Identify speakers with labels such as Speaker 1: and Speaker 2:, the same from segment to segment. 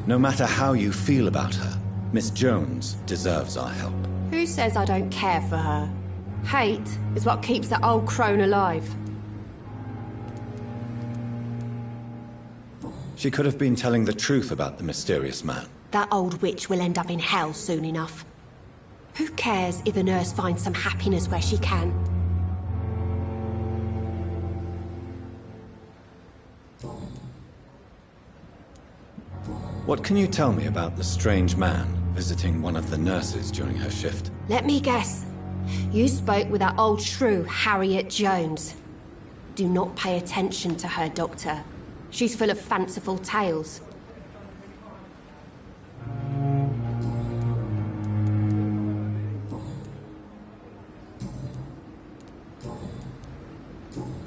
Speaker 1: No matter how you feel about her, Miss Jones deserves our help.
Speaker 2: Who says I don't care for her? Hate is what keeps that old crone alive.
Speaker 1: She could have been telling the truth about the mysterious man.
Speaker 2: That old witch will end up in hell soon enough. Who cares if a nurse finds some happiness where she can?
Speaker 1: What can you tell me about the strange man visiting one of the nurses during her shift?
Speaker 2: Let me guess. You spoke with that old shrew, Harriet Jones. Do not pay attention to her, Doctor. She's full of fanciful tales.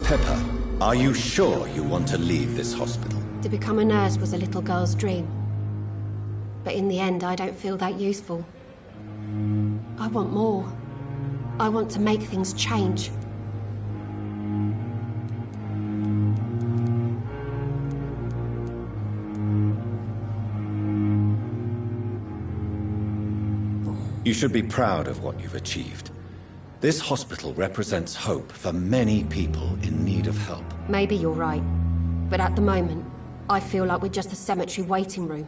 Speaker 1: Pepper, are you sure you want to leave this hospital?
Speaker 2: To become a nurse was a little girl's dream. But in the end, I don't feel that useful. I want more. I want to make things change.
Speaker 1: You should be proud of what you've achieved. This hospital represents hope for many people in need of help.
Speaker 2: Maybe you're right. But at the moment, I feel like we're just a cemetery waiting room.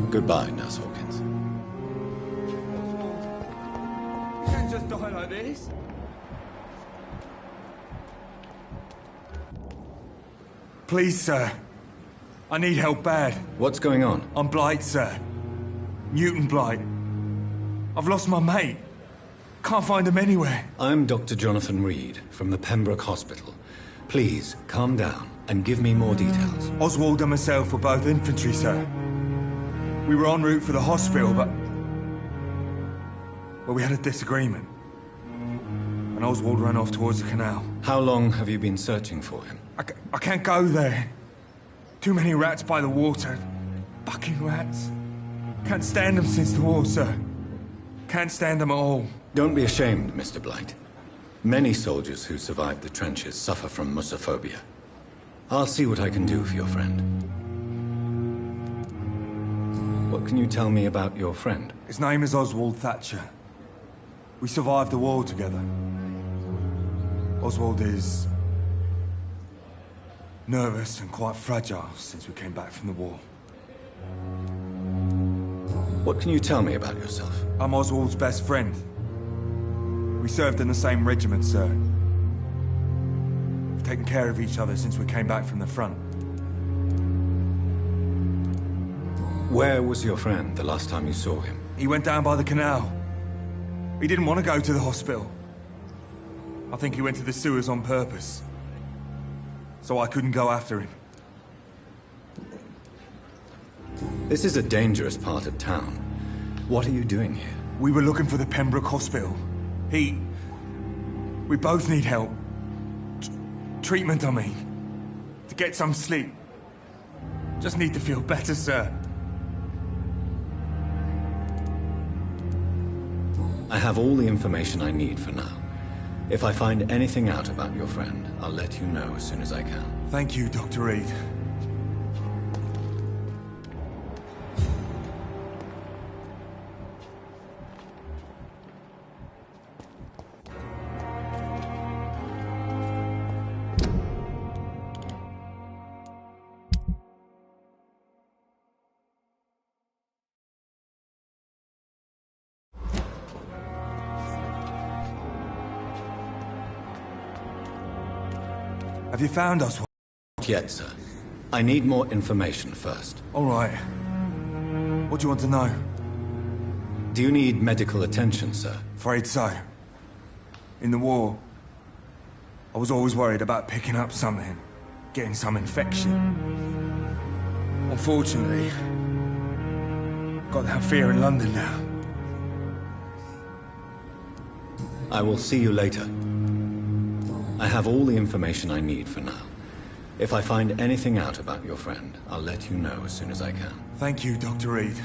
Speaker 1: Goodbye, Nurse Hawkins.
Speaker 3: You can't just die like this. Please, sir. I need help bad.
Speaker 1: What's going on?
Speaker 3: I'm Blight, sir. Newton Blight. I've lost my mate. Can't find him anywhere.
Speaker 1: I'm Dr. Jonathan Reed from the Pembroke Hospital. Please, calm down and give me more details.
Speaker 3: Oswald and myself were both infantry, sir. We were en route for the hospital, but we had a disagreement. And Oswald ran off towards the canal.
Speaker 1: How long have you been searching for him?
Speaker 3: I can't go there. Too many rats by the water. Fucking rats. Can't stand them since the war, sir. Can't stand them at all.
Speaker 1: Don't be ashamed, Mr. Blight. Many soldiers who survived the trenches suffer from musophobia. I'll see what I can do for your friend. What can you tell me about your friend?
Speaker 3: His name is Oswald Thatcher. We survived the war together. Oswald is nervous and quite fragile since we came back from the war.
Speaker 1: What can you tell me about yourself?
Speaker 3: I'm Oswald's best friend. We served in the same regiment, sir. We've taken care of each other since we came back from the front.
Speaker 1: Where was your friend the last time you saw him?
Speaker 3: He went down by the canal. He didn't want to go to the hospital. I think he went to the sewers on purpose. So I couldn't go after him.
Speaker 1: This is a dangerous part of town. What are you doing here?
Speaker 3: We were looking for the Pembroke Hospital. We both need help. Treatment, I mean. To get some sleep. Just need to feel better, sir.
Speaker 1: I have all the information I need for now. If I find anything out about your friend, I'll let you know as soon as I can.
Speaker 3: Thank you, Dr. Reed. Have you found us?
Speaker 1: Not yet, sir. I need more information first.
Speaker 3: All right. What do you want to know?
Speaker 1: Do you need medical attention, sir?
Speaker 3: Afraid so. In the war, I was always worried about picking up something, getting some infection. Unfortunately, got that fear in London now.
Speaker 1: I will see you later. I have all the information I need for now. If I find anything out about your friend, I'll let you know as soon as I can.
Speaker 3: Thank you, Dr. Reed.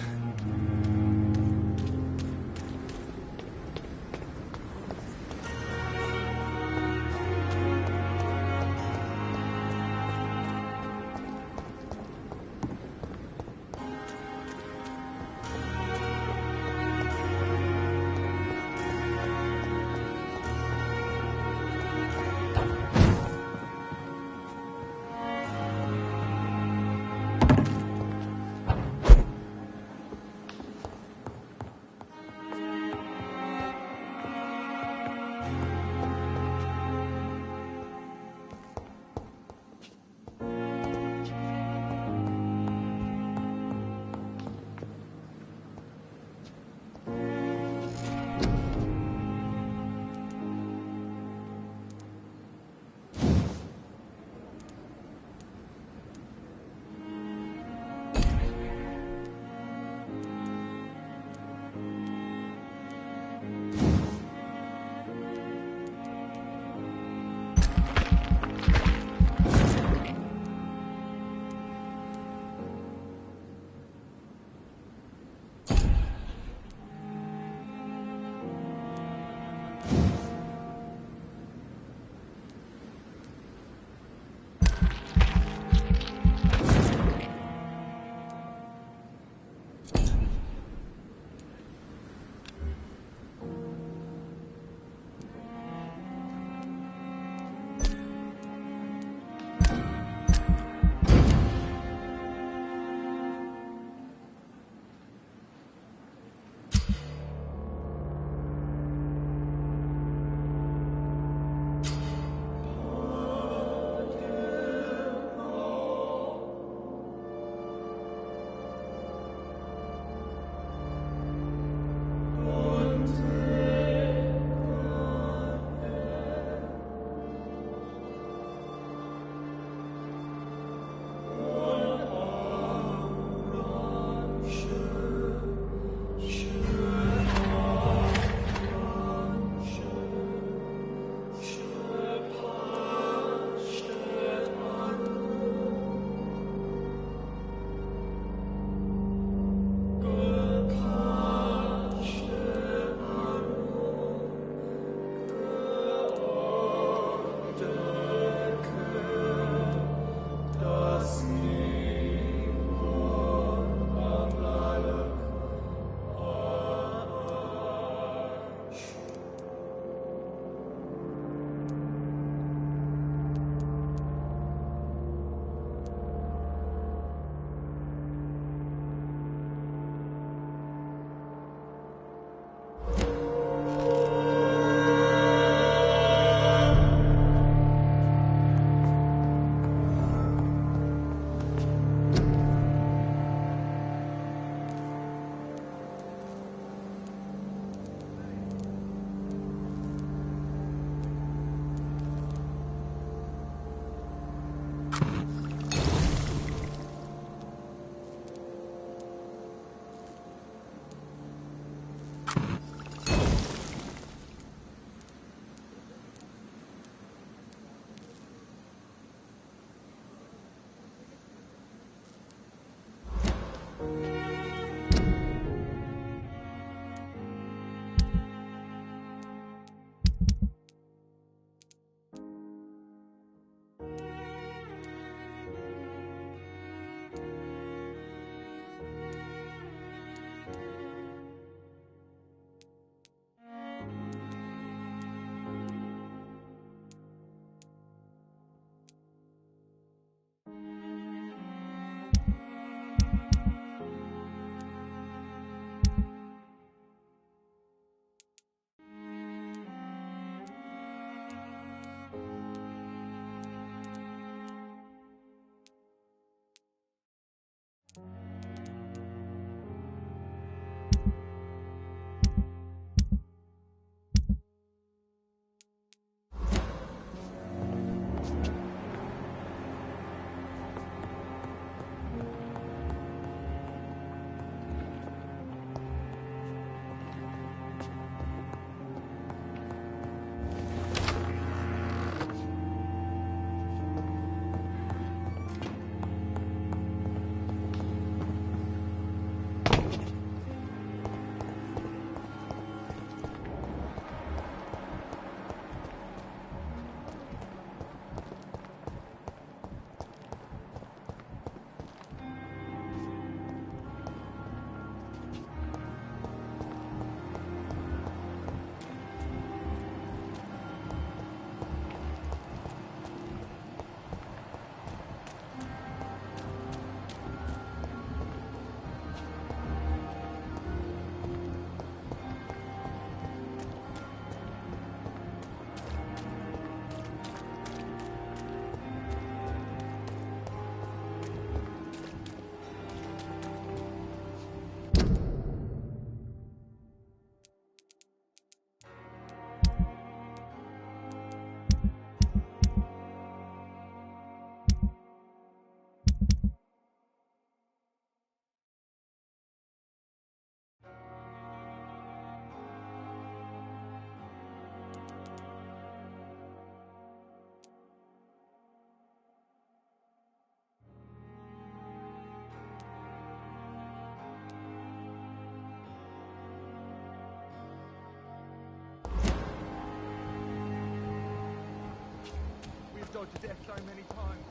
Speaker 3: dodge death so many times.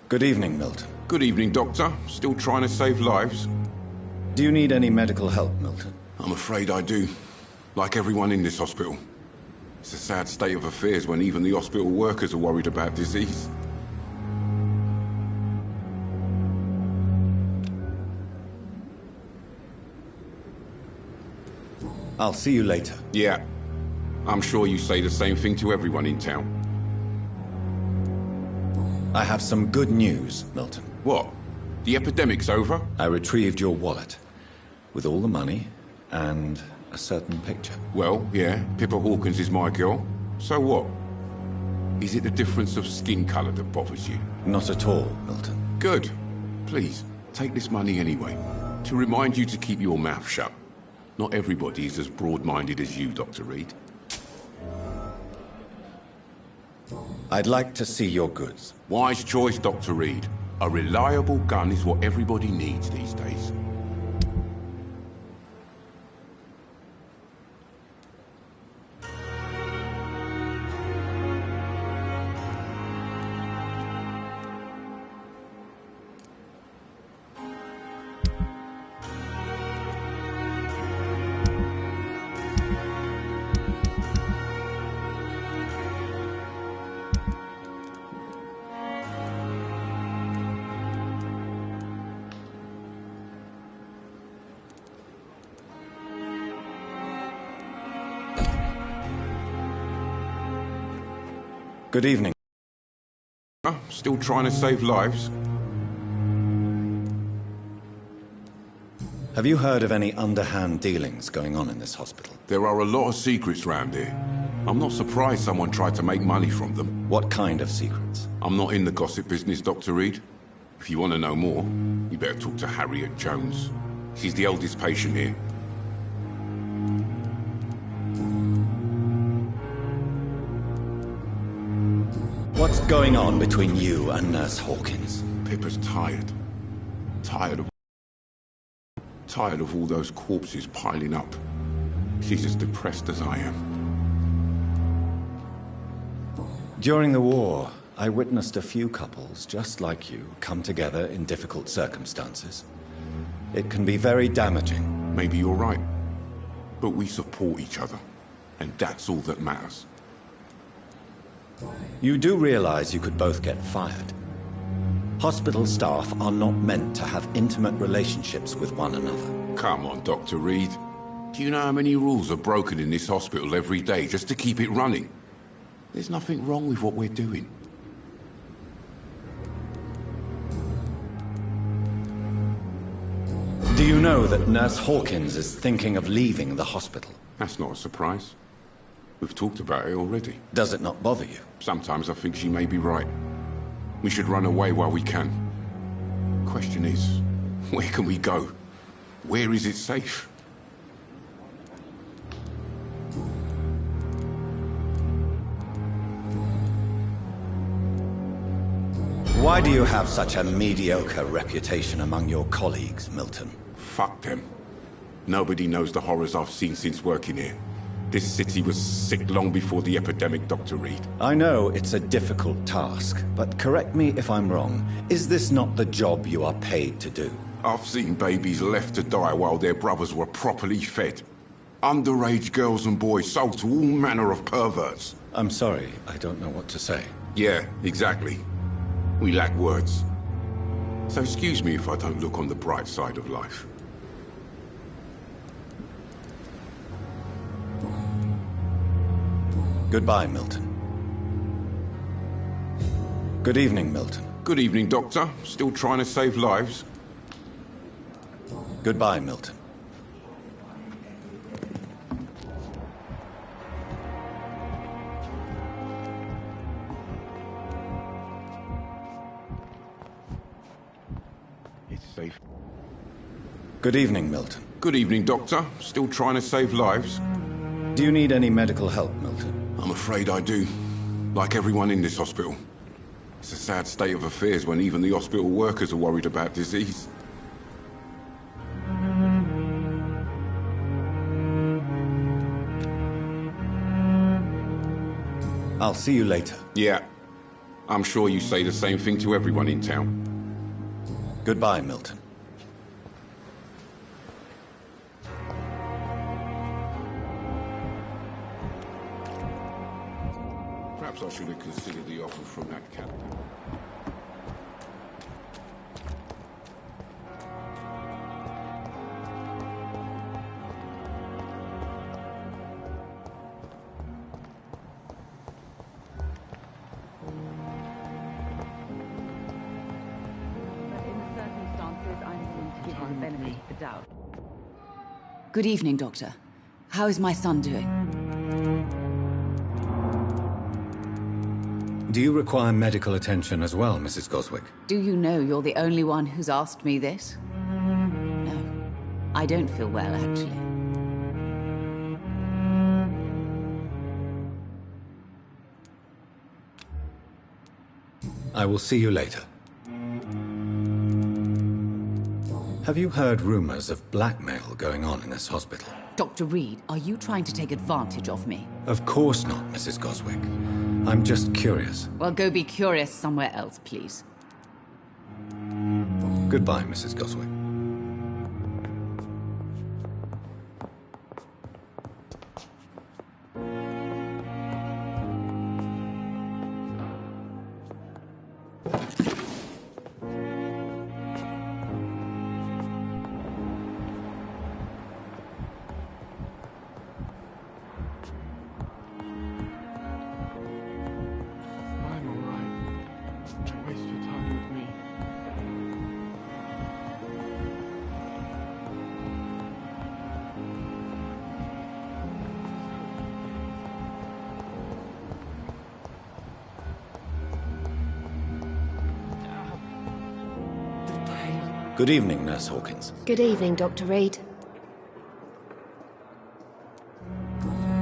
Speaker 1: Good evening, Milton.
Speaker 4: Good evening, Doctor. Still trying to save lives?
Speaker 1: Do you need any medical help, Milton?
Speaker 4: I'm afraid I do. Like everyone in this hospital. It's a sad state of affairs when even the hospital workers are worried about disease.
Speaker 1: I'll see you later.
Speaker 4: Yeah. I'm sure you say the same thing to everyone in town.
Speaker 1: I have some good news, Milton.
Speaker 4: What? The epidemic's over?
Speaker 1: I retrieved your wallet, with all the money and a certain picture.
Speaker 4: Well, yeah, Pippa Hawkins is my girl. So what? Is it the difference of skin colour that bothers you?
Speaker 1: Not at all, Milton.
Speaker 4: Good. Please, take this money anyway. To remind you to keep your mouth shut. Not everybody is as broad-minded as you, Dr. Reed.
Speaker 1: I'd like to see your goods.
Speaker 4: Wise choice, Dr. Reed. A reliable gun is what everybody needs these days.
Speaker 1: Good evening.
Speaker 4: Still trying to save lives?
Speaker 1: Have you heard of any underhand dealings going on in this hospital?
Speaker 4: There are a lot of secrets round here. I'm not surprised someone tried to make money from them.
Speaker 1: What kind of secrets?
Speaker 4: I'm not in the gossip business, Dr. Reed. If you want to know more, you better talk to Harriet Jones. She's the eldest patient here.
Speaker 1: What's going on between you and Nurse Hawkins?
Speaker 4: Pippa's tired. Tired of all those corpses piling up. She's as depressed as I am.
Speaker 1: During the war, I witnessed a few couples just like you come together in difficult circumstances. It can be very damaging.
Speaker 4: Maybe you're right. But we support each other. And that's all that matters.
Speaker 1: You do realize you could both get fired. Hospital staff are not meant to have intimate relationships with one another.
Speaker 4: Come on, Dr. Reed. Do you know how many rules are broken in this hospital every day just to keep it running? There's nothing wrong with what we're doing.
Speaker 1: Do you know that Nurse Hawkins is thinking of leaving the hospital?
Speaker 4: That's not a surprise. We've talked about it already.
Speaker 1: Does it not bother you?
Speaker 4: Sometimes I think she may be right. We should run away while we can. Question is, where can we go? Where is it safe?
Speaker 1: Why do you have such a mediocre reputation among your colleagues, Milton?
Speaker 4: Fuck them. Nobody knows the horrors I've seen since working here. This city was sick long before the epidemic, Dr. Reed.
Speaker 1: I know it's a difficult task, but correct me if I'm wrong. Is this not the job you are paid to do?
Speaker 4: I've seen babies left to die while their brothers were properly fed. Underage girls and boys sold to all manner of perverts.
Speaker 1: I'm sorry, I don't know what to say.
Speaker 4: Yeah, exactly. We lack words. So excuse me if I don't look on the bright side of life.
Speaker 1: Goodbye, Milton. Good evening, Milton.
Speaker 4: Good evening, Doctor. Still trying to save lives?
Speaker 1: Goodbye, Milton.
Speaker 4: It's safe.
Speaker 1: Good evening, Milton.
Speaker 4: Good evening, Doctor. Still trying to save lives?
Speaker 1: Do you need any medical help, Milton?
Speaker 4: I'm afraid I do. Like everyone in this hospital. It's a sad state of affairs when even the hospital workers are worried about disease.
Speaker 1: I'll see you later.
Speaker 4: Yeah. I'm sure you say the same thing to everyone in town.
Speaker 1: Goodbye, Milton.
Speaker 4: Perhaps I should have considered the offer from that captain.
Speaker 5: Good evening, Doctor. How is my son doing?
Speaker 1: Do you require medical attention as well, Mrs. Goswick?
Speaker 5: Do you know you're the only one who's asked me this? No, I don't feel well, actually.
Speaker 1: I will see you later. Have you heard rumors of blackmail going on in this hospital?
Speaker 5: Dr. Reed, are you trying to take advantage of me?
Speaker 1: Of course not, Mrs. Goswick. I'm just curious.
Speaker 5: Well, go be curious somewhere else, please.
Speaker 1: Goodbye, Mrs. Goswick. Good evening, Nurse Hawkins.
Speaker 2: Good evening, Dr. Reed.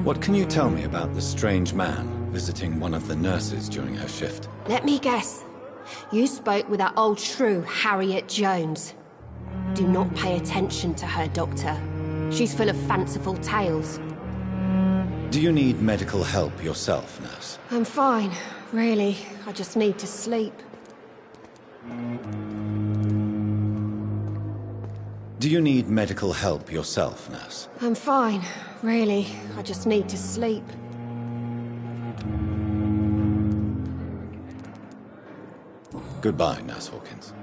Speaker 1: What can you tell me about the strange man visiting one of the nurses during her shift?
Speaker 2: Let me guess. You spoke with that old shrew, Harriet Jones. Do not pay attention to her, Doctor. She's full of fanciful tales.
Speaker 1: Do you need medical help yourself, Nurse?
Speaker 2: I'm fine, really. I just need to sleep.
Speaker 1: Do you need medical help yourself, Nurse?
Speaker 2: I'm fine, really. I just need to sleep.
Speaker 1: Goodbye, Nurse Hawkins.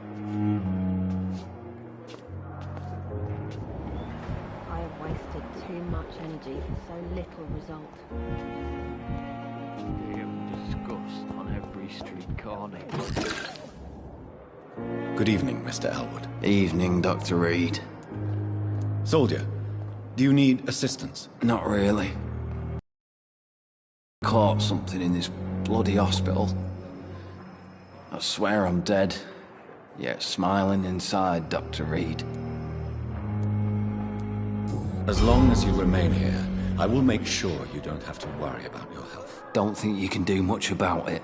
Speaker 2: I have wasted too much energy for so little result.
Speaker 6: Disgust on every street corner.
Speaker 1: Good evening, Mr. Elwood.
Speaker 6: Evening, Dr. Reed.
Speaker 1: Soldier, do you need assistance?
Speaker 6: Not really. Caught something in this bloody hospital. I swear I'm dead, yet smiling inside, Dr. Reed.
Speaker 1: As long as you remain here, I will make sure you don't have to worry about your health.
Speaker 6: Don't think you can do much about it.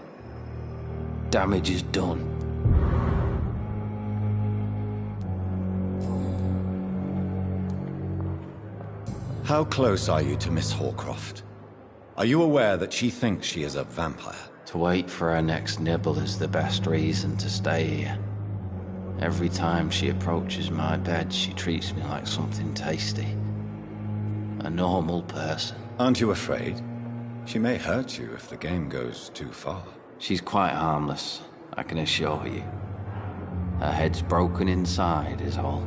Speaker 6: Damage is done.
Speaker 1: How close are you to Miss Horcroft? Are you aware that she thinks she is a vampire?
Speaker 6: To wait for her next nibble is the best reason to stay here. Every time she approaches my bed, she treats me like something tasty. A normal person.
Speaker 1: Aren't you afraid? She may hurt you if the game goes too far.
Speaker 6: She's quite harmless, I can assure you. Her head's broken inside is all.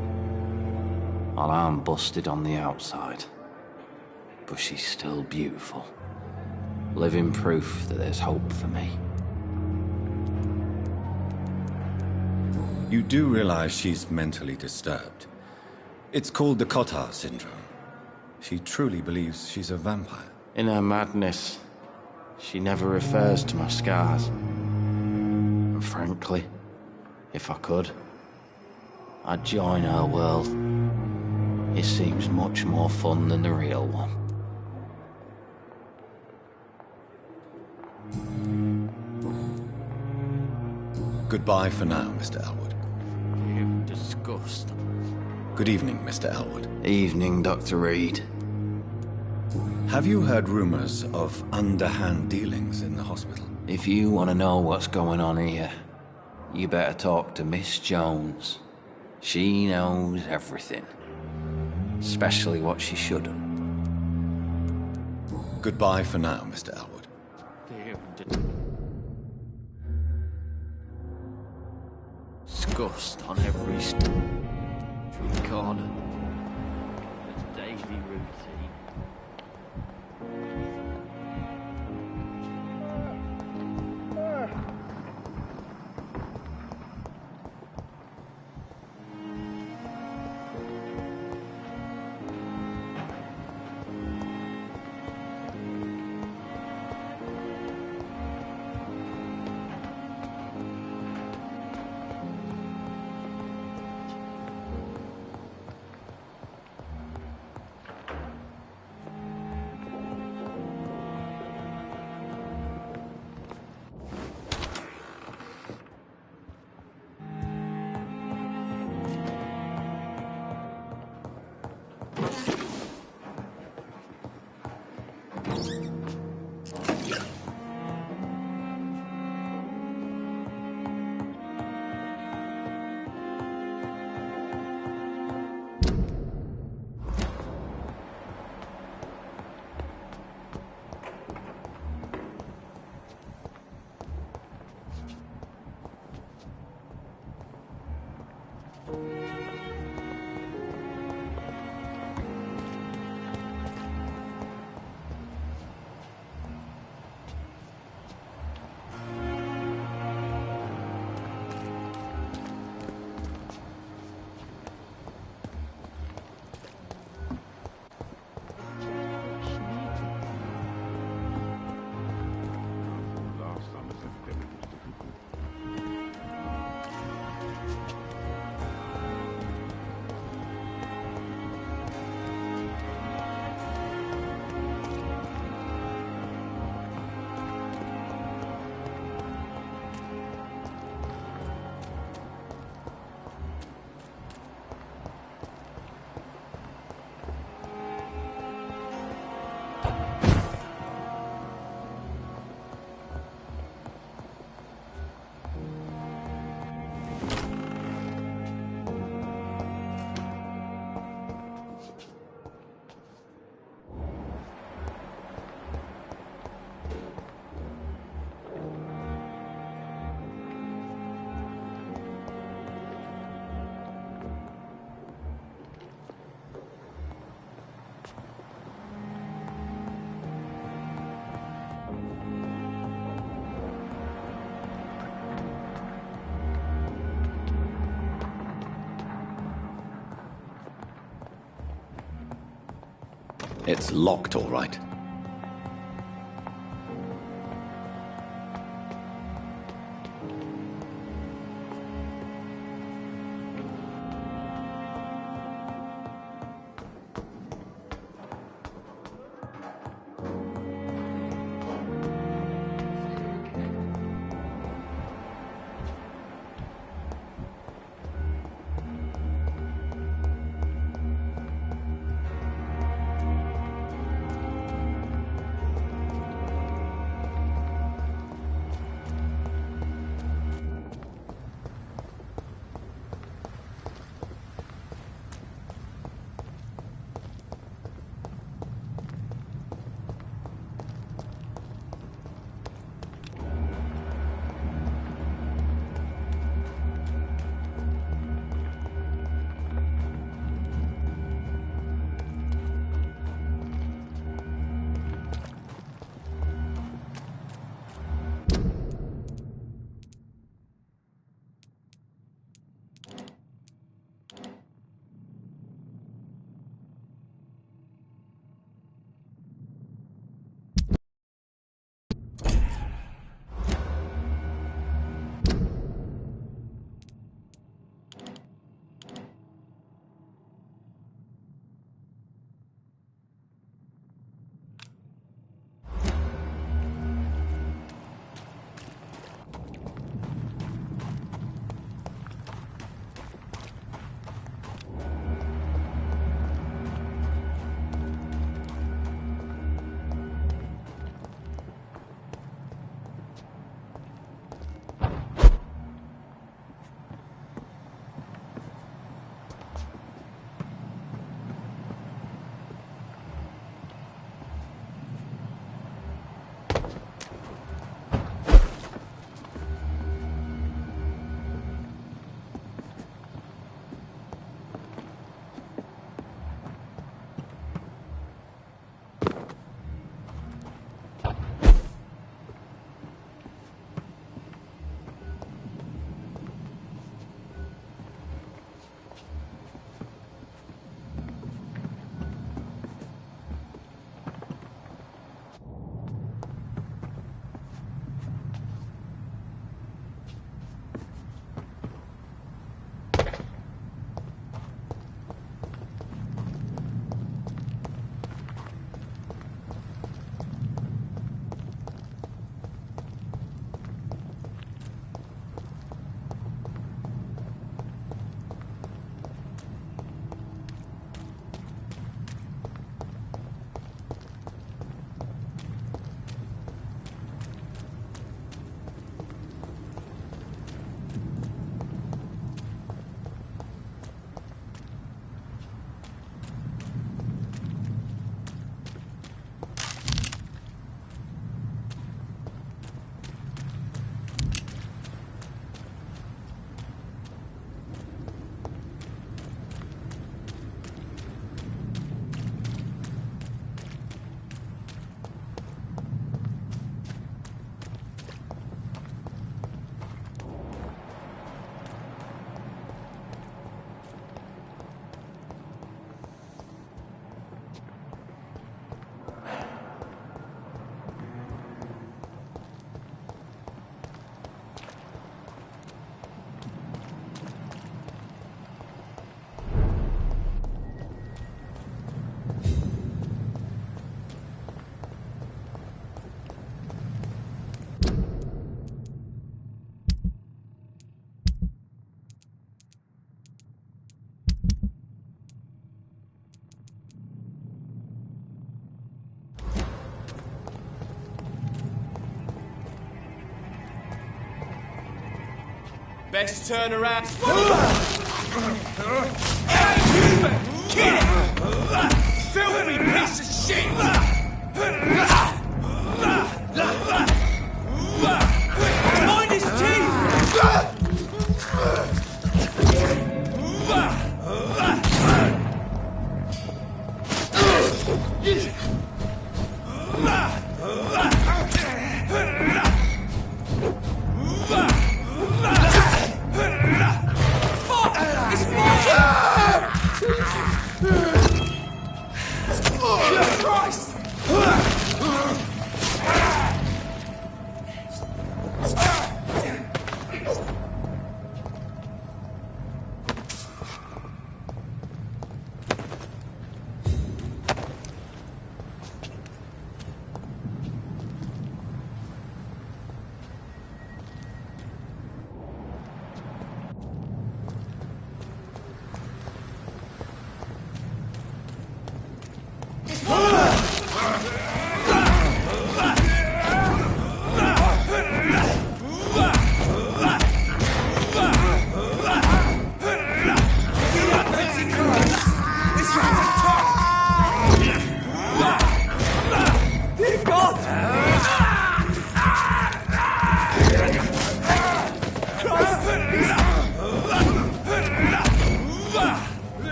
Speaker 6: While I'm busted on the outside. But she's still beautiful. Living proof that there's hope for me.
Speaker 1: You do realize she's mentally disturbed. It's called the Cotard syndrome. She truly believes she's a vampire.
Speaker 6: In her madness, she never refers to my scars. And frankly, if I could, I'd join her world. It seems much more fun than the real one.
Speaker 1: Goodbye for now, Mr. Elwood.
Speaker 6: You disgust.
Speaker 1: Good evening, Mr. Elwood.
Speaker 6: Evening, Dr. Reed.
Speaker 1: Have you heard rumors of underhand dealings in the hospital?
Speaker 6: If you want to know what's going on here, you better talk to Miss Jones. She knows everything. Especially what she shouldn't.
Speaker 1: Goodbye for now, Mr. Elwood.
Speaker 6: Disgust on every street corner. It's daily routine.
Speaker 1: It's locked, all right.
Speaker 7: best turn around.
Speaker 3: Kill it! Filthy piece of shit! Mind his teeth!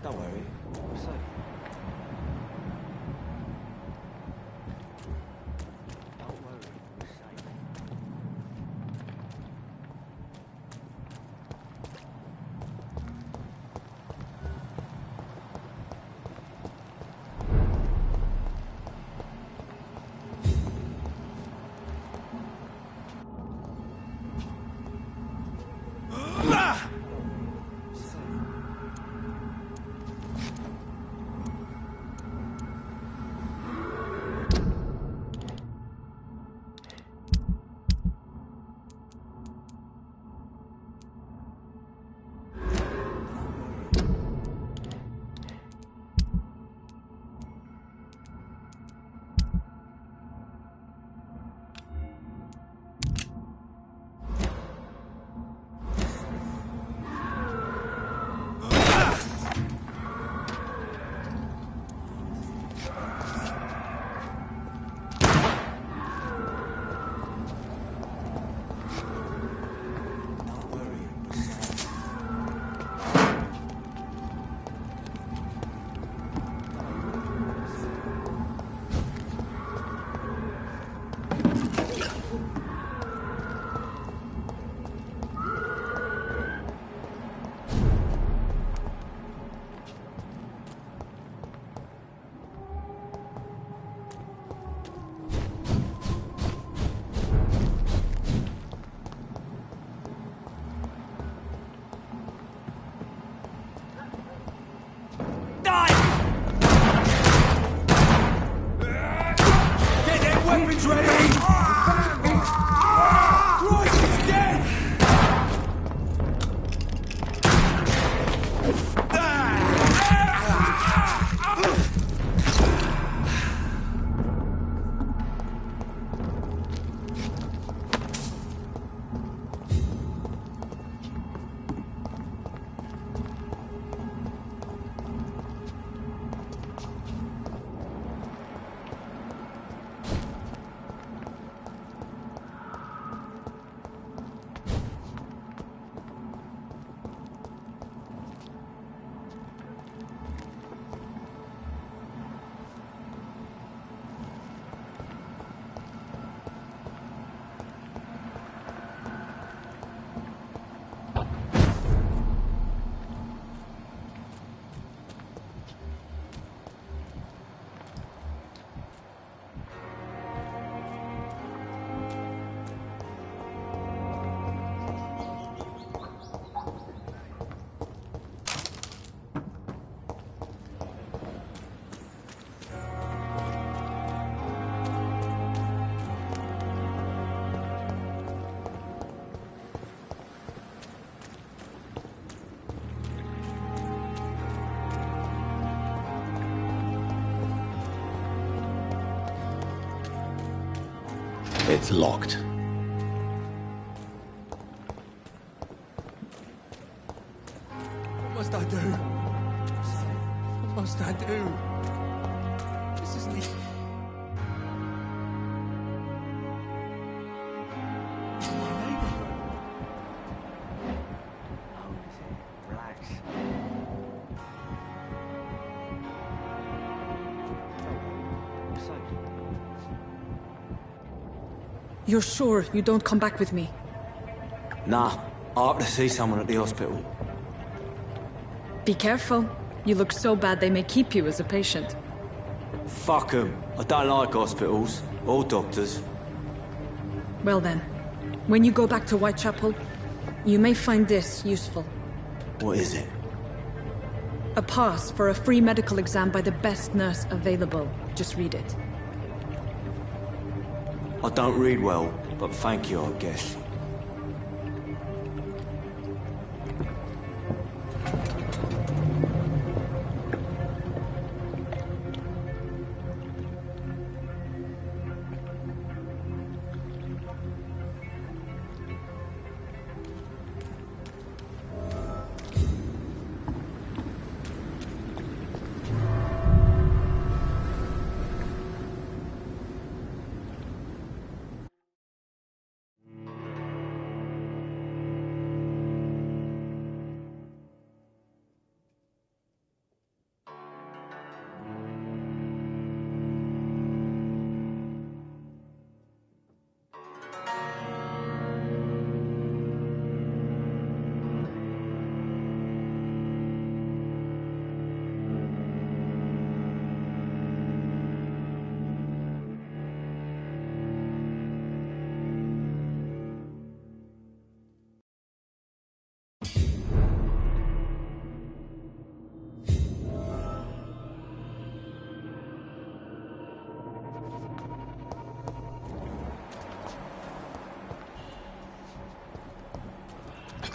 Speaker 7: Don't worry. We're safe. Don't worry. We're safe.
Speaker 1: It's locked.
Speaker 3: What must I do? What must I do? This isn't easy. This is my neighbor.
Speaker 7: How is it? Relax. What's up?
Speaker 8: You're sure you don't come back with me?
Speaker 7: Nah, I have to see someone at the hospital.
Speaker 8: Be careful. You look so bad they may keep you as a patient.
Speaker 7: Fuck 'em. I don't like hospitals or doctors.
Speaker 8: Well then, when you go back to Whitechapel, you may find this useful.
Speaker 7: What is it?
Speaker 8: A pass for a free medical exam by the best nurse available. Just read it.
Speaker 7: I don't read well, but thank you, I guess.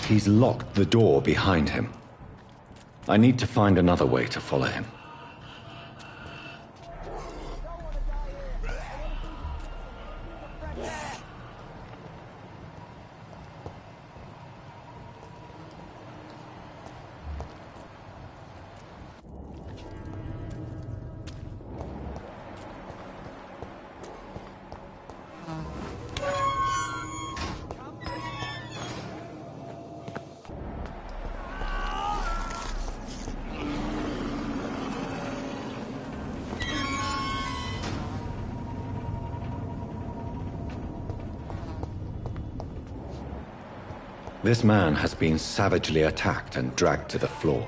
Speaker 1: He's locked the door behind him. I need to find another way to follow him. This man has been savagely attacked and dragged to the floor.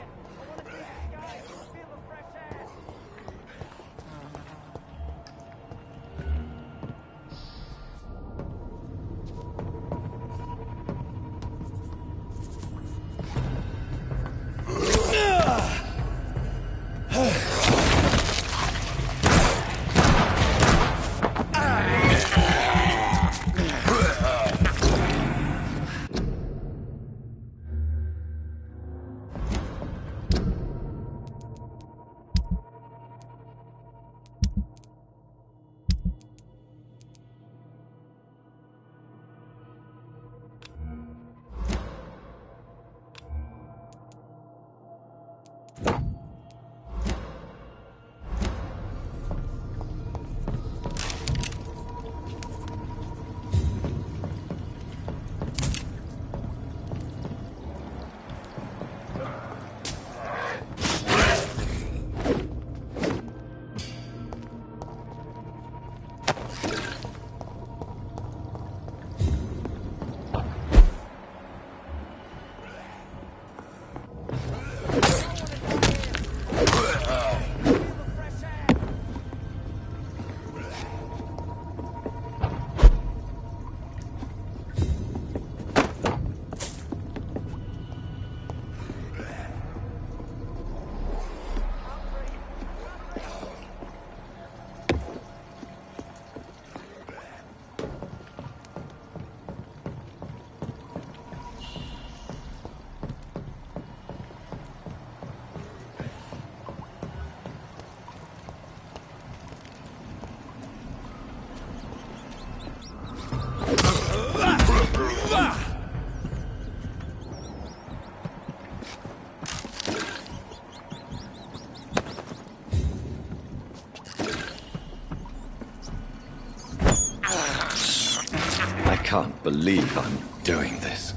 Speaker 1: can't believe I'm doing this.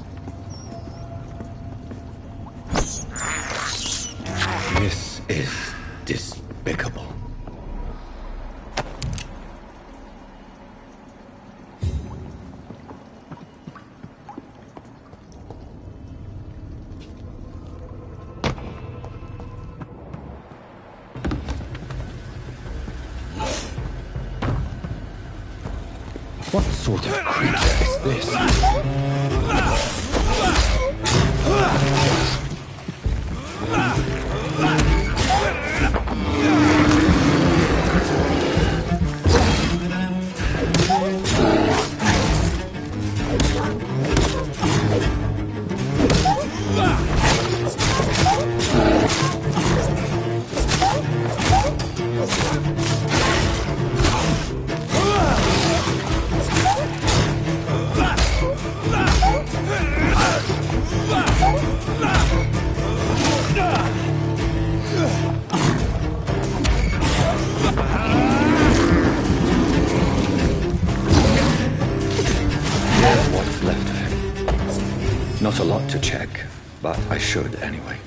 Speaker 1: This is despicable. What sort of creature is this? What's left of him? Not a lot to check, but I should anyway.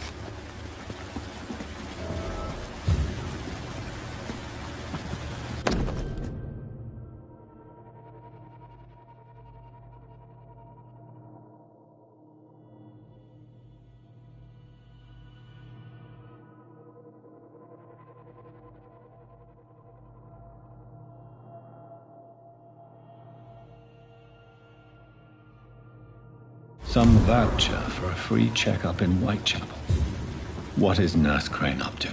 Speaker 1: Some voucher for a free checkup in Whitechapel. What is Nurse Crane up to?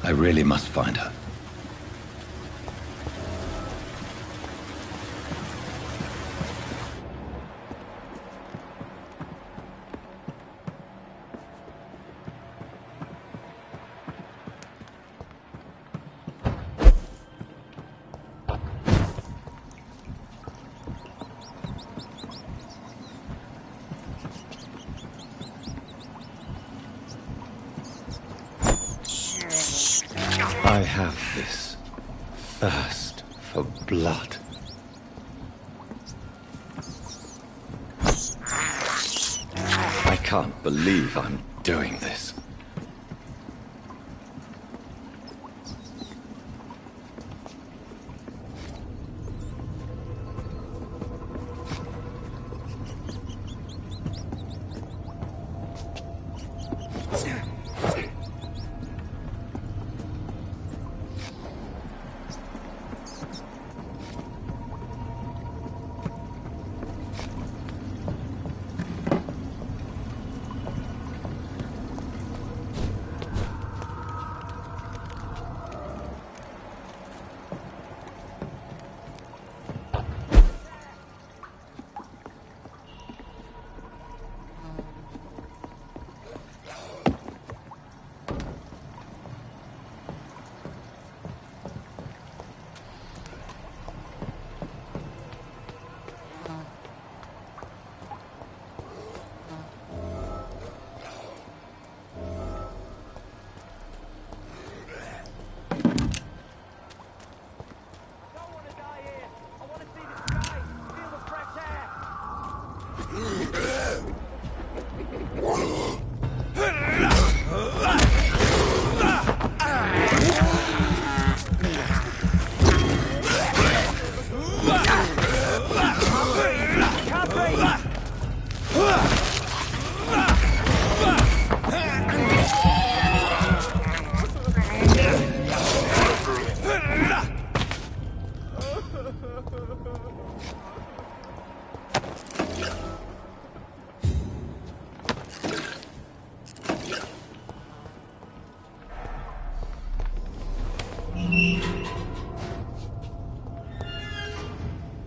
Speaker 1: I really must find her. I have this thirst for blood. I can't believe I'm doing this.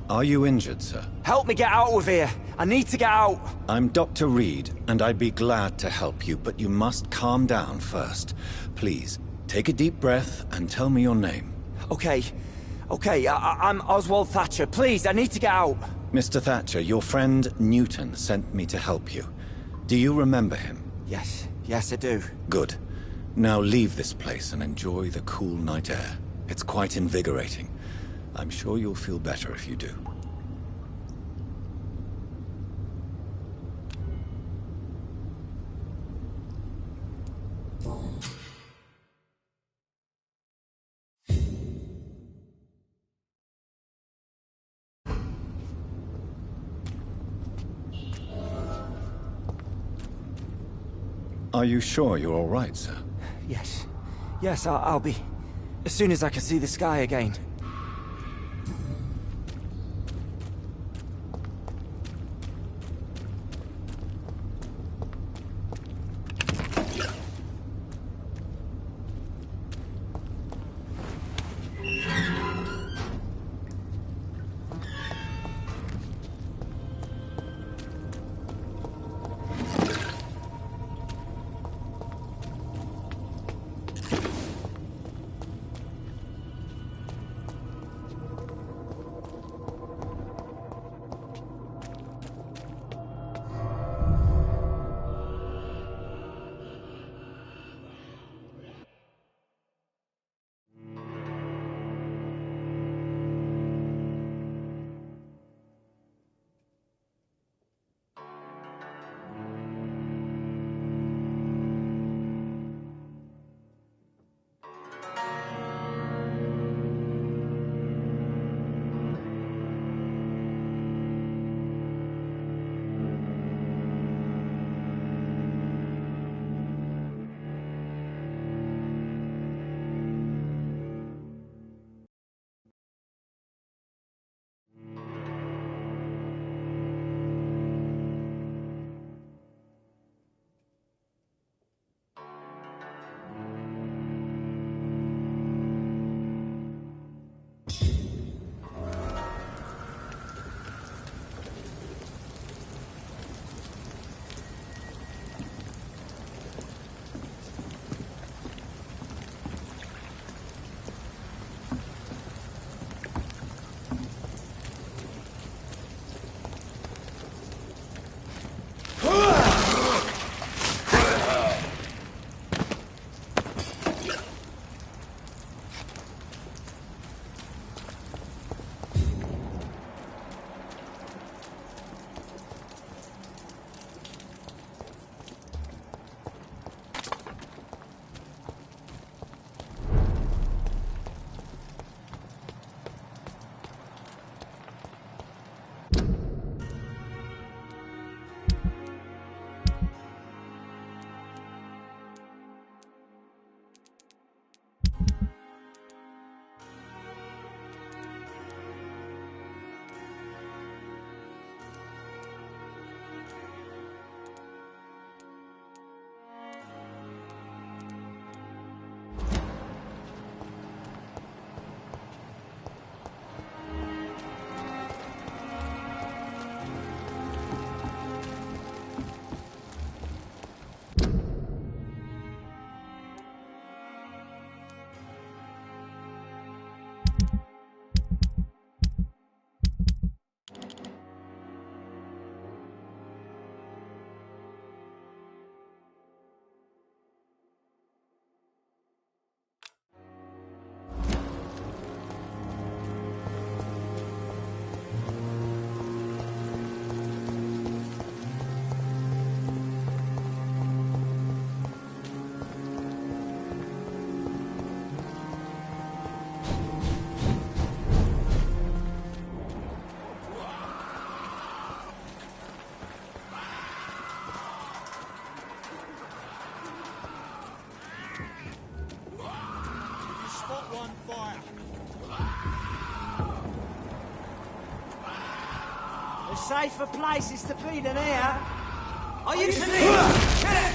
Speaker 1: Are you injured, sir?
Speaker 7: Help me get out of here. I need to get out.
Speaker 1: I'm Dr. Reed, and I'd be glad to help you, but you must calm down first. Please, take a deep breath and tell me your name.
Speaker 7: Okay. I'm Oswald Thatcher. Please, I need to get out.
Speaker 1: Mr. Thatcher, your friend Newton sent me to help you. Do you remember him?
Speaker 7: Yes, I do.
Speaker 1: Good. Now leave this place and enjoy the cool night air. It's quite invigorating. I'm sure you'll feel better if you do. Are you sure you're all right, sir?
Speaker 9: Yes. Yes, I'll be. As soon as I can see the sky again.
Speaker 10: Safer places to be than here. Are you listening?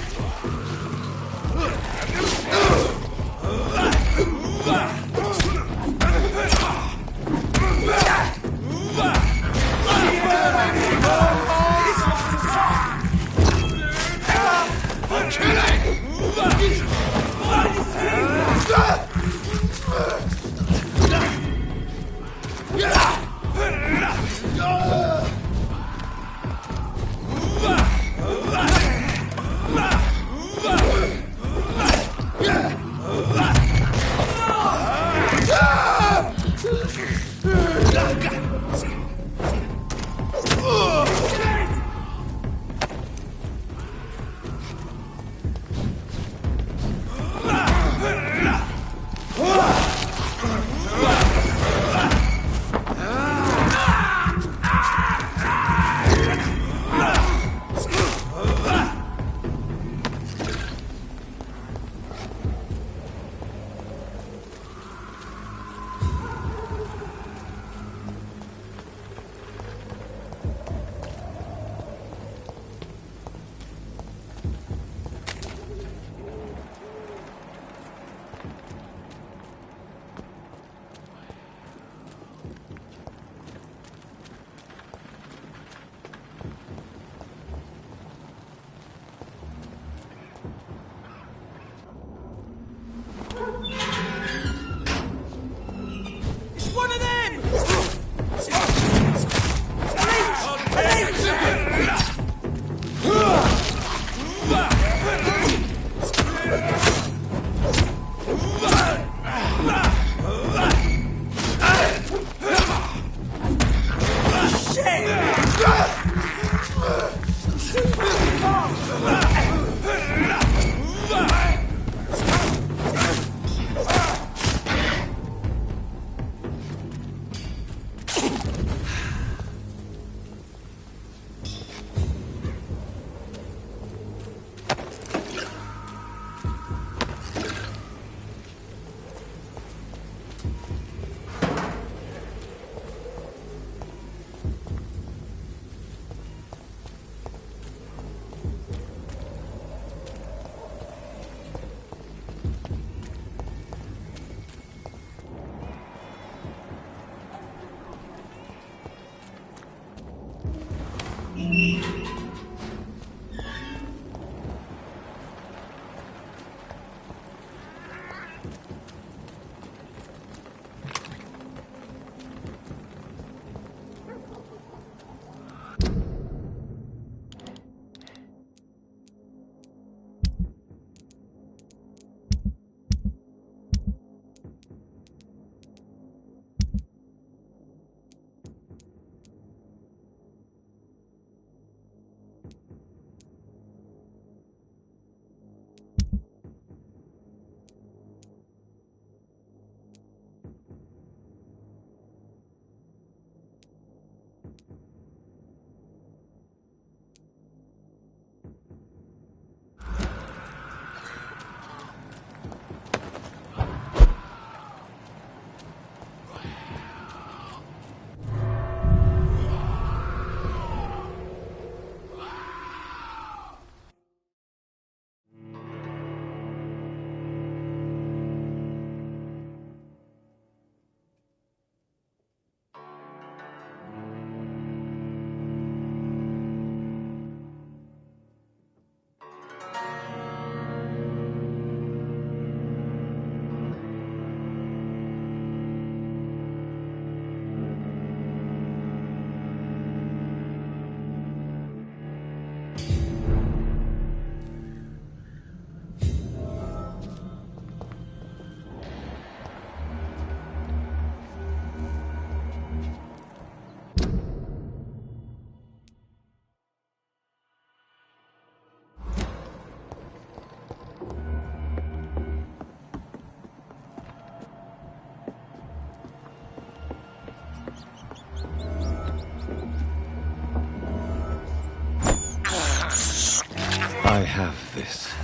Speaker 1: I have this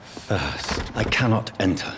Speaker 1: first. I cannot enter.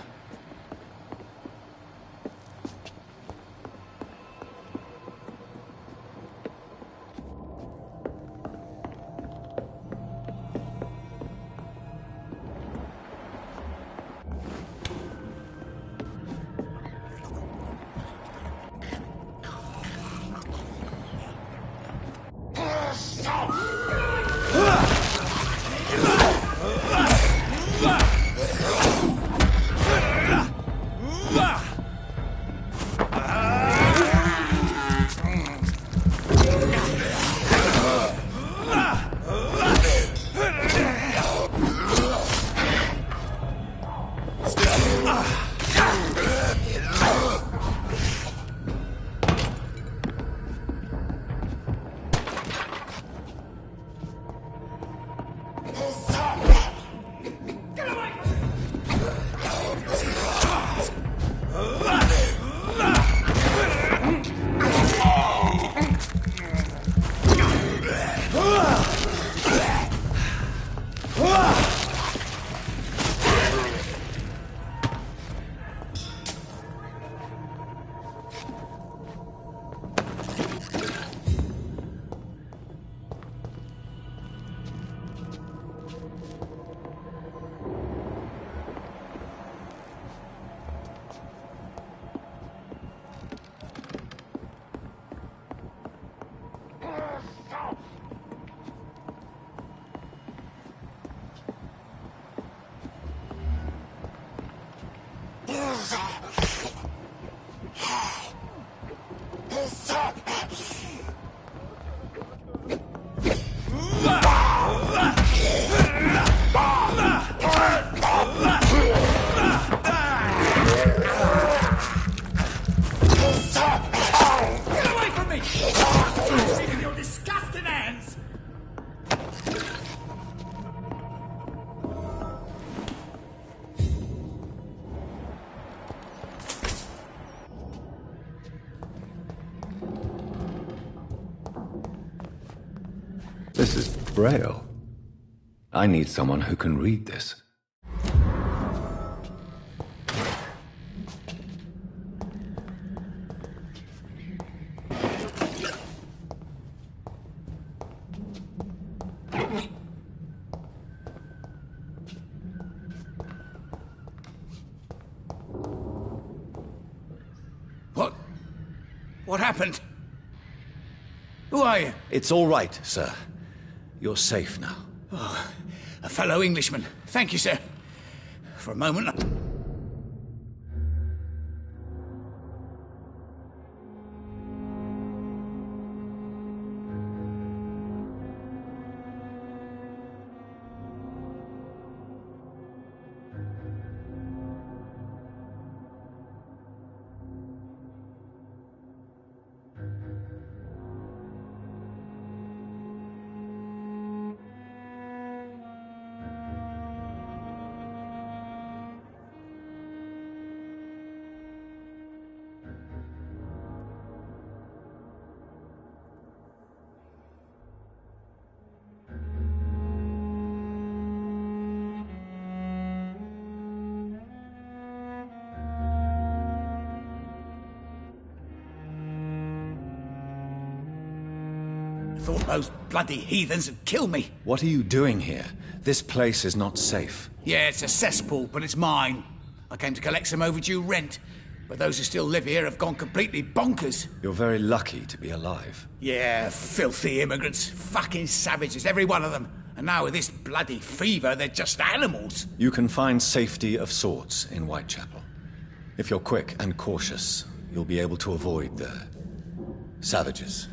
Speaker 1: This is Braille. I need someone who can read this.
Speaker 11: What happened? Who are you?
Speaker 1: It's all right, sir. You're safe now.
Speaker 11: Oh, a fellow Englishman. Thank you, sir. For a moment... thought those bloody heathens would kill me.
Speaker 1: What are you doing here? This place is not safe.
Speaker 11: Yeah, it's a cesspool, but it's mine. I came to collect some overdue rent, but those who still live here have gone completely bonkers.
Speaker 1: You're very lucky to be alive.
Speaker 11: Yeah, filthy immigrants. Fucking savages, every one of them. And now with this bloody fever, they're just animals.
Speaker 1: You can find safety of sorts in Whitechapel. If you're quick and cautious, you'll be able to avoid the savages.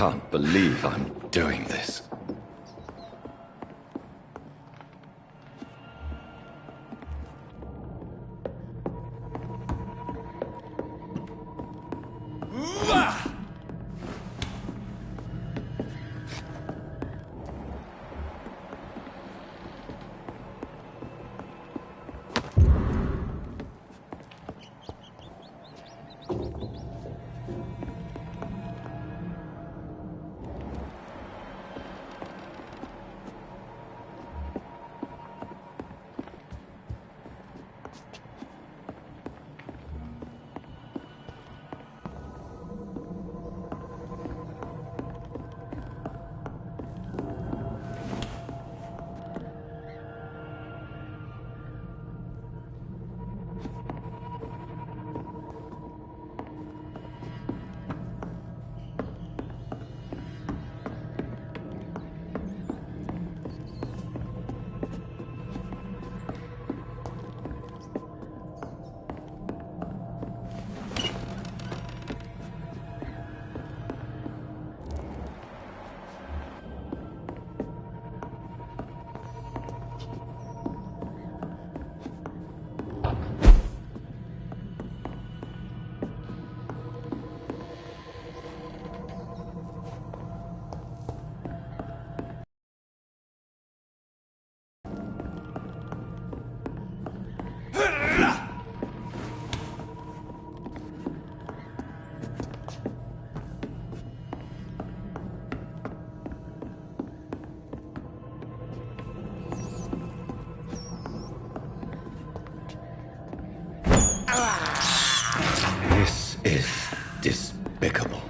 Speaker 1: can't believe I'm doing this. This is despicable.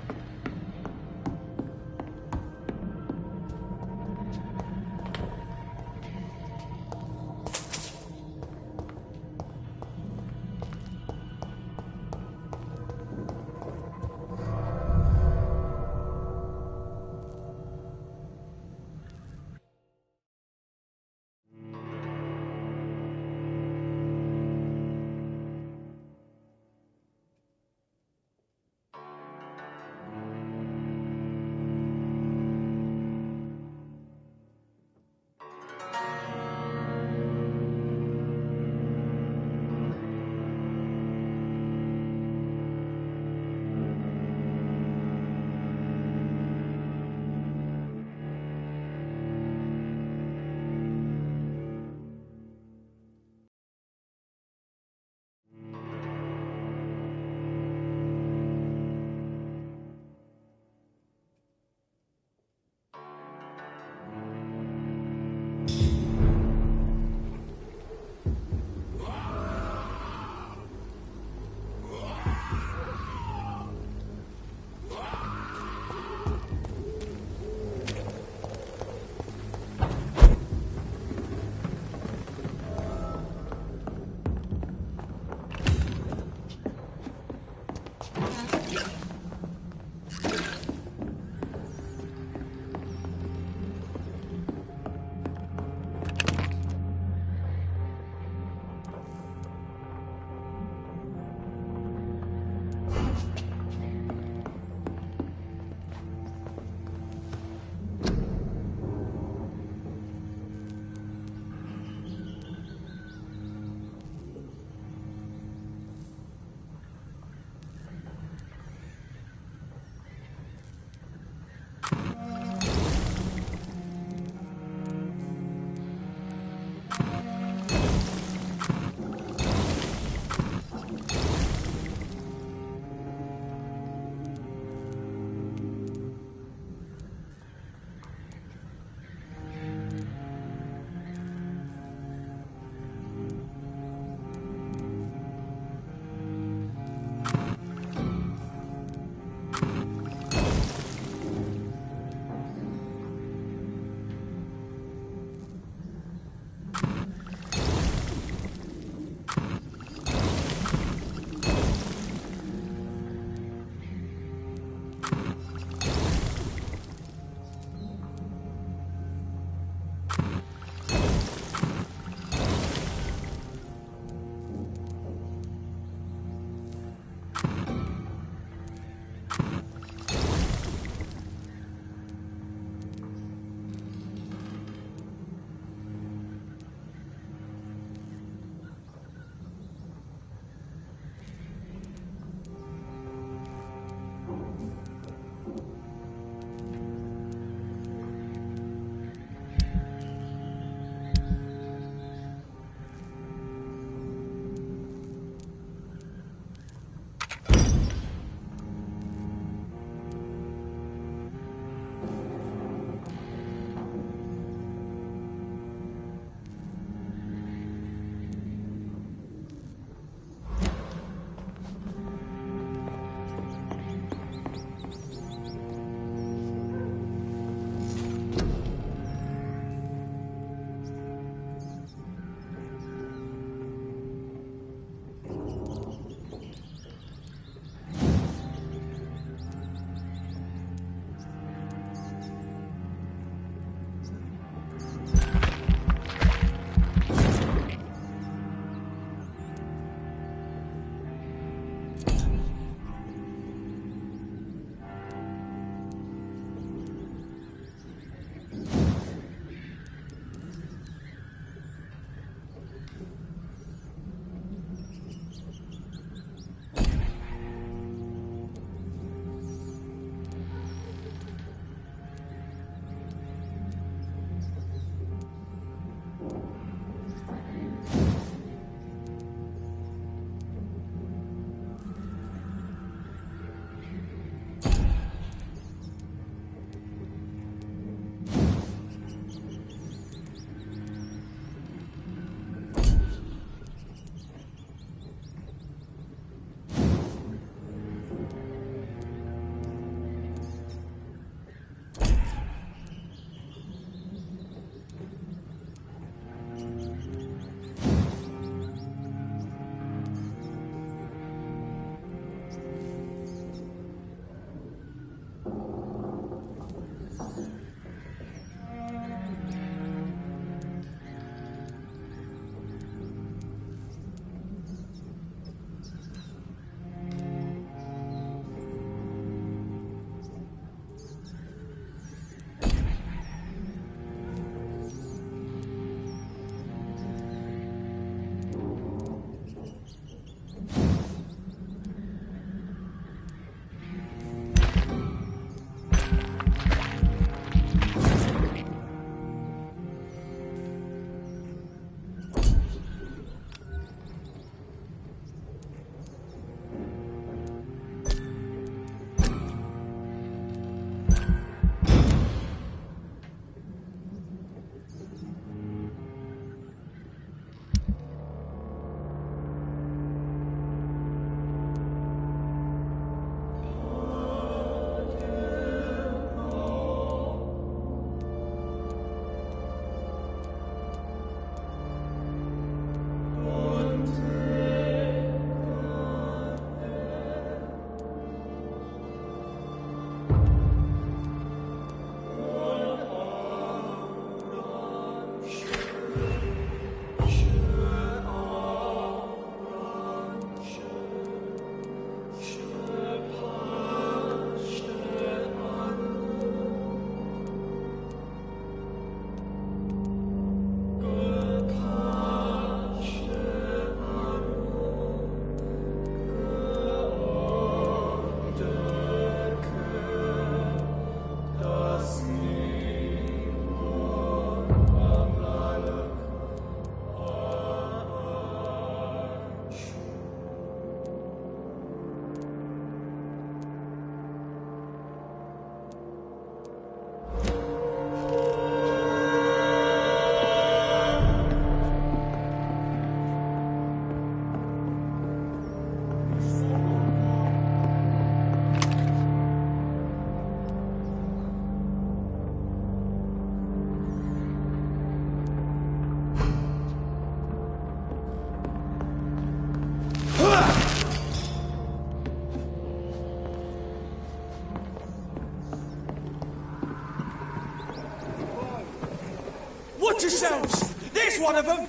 Speaker 10: Watch yourselves! There's one of them!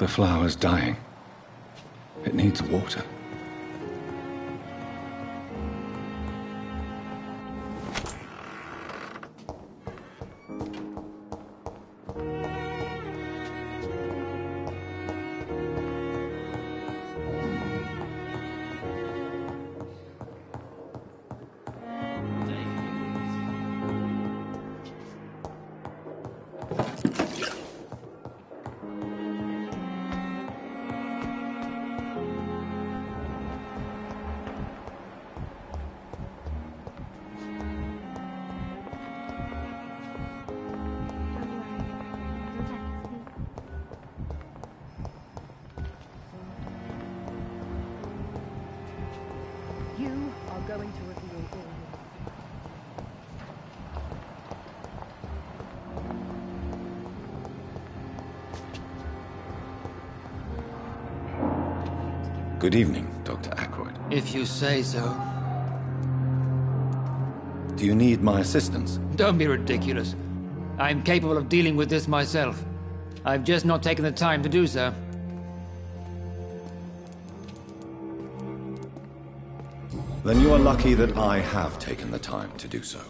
Speaker 1: The flower's dying. It needs water. Good evening, Dr. Ackroyd.
Speaker 12: If you say so.
Speaker 1: Do you need my assistance?
Speaker 12: Don't be ridiculous. I'm capable of dealing with this myself. I've just not taken the time to do so.
Speaker 1: Then you are lucky that I have taken the time to do so.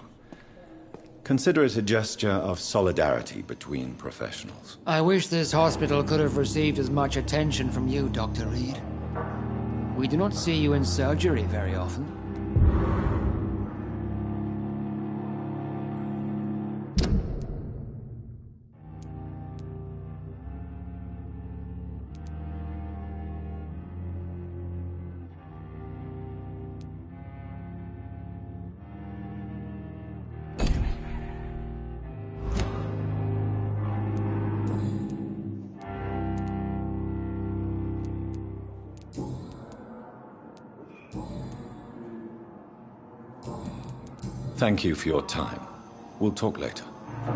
Speaker 1: Consider it a gesture of solidarity between professionals.
Speaker 12: I wish this hospital could have received as much attention from you, Dr. Reed. We do not see you in surgery very often.
Speaker 1: Thank you for your time. We'll talk later.
Speaker 5: But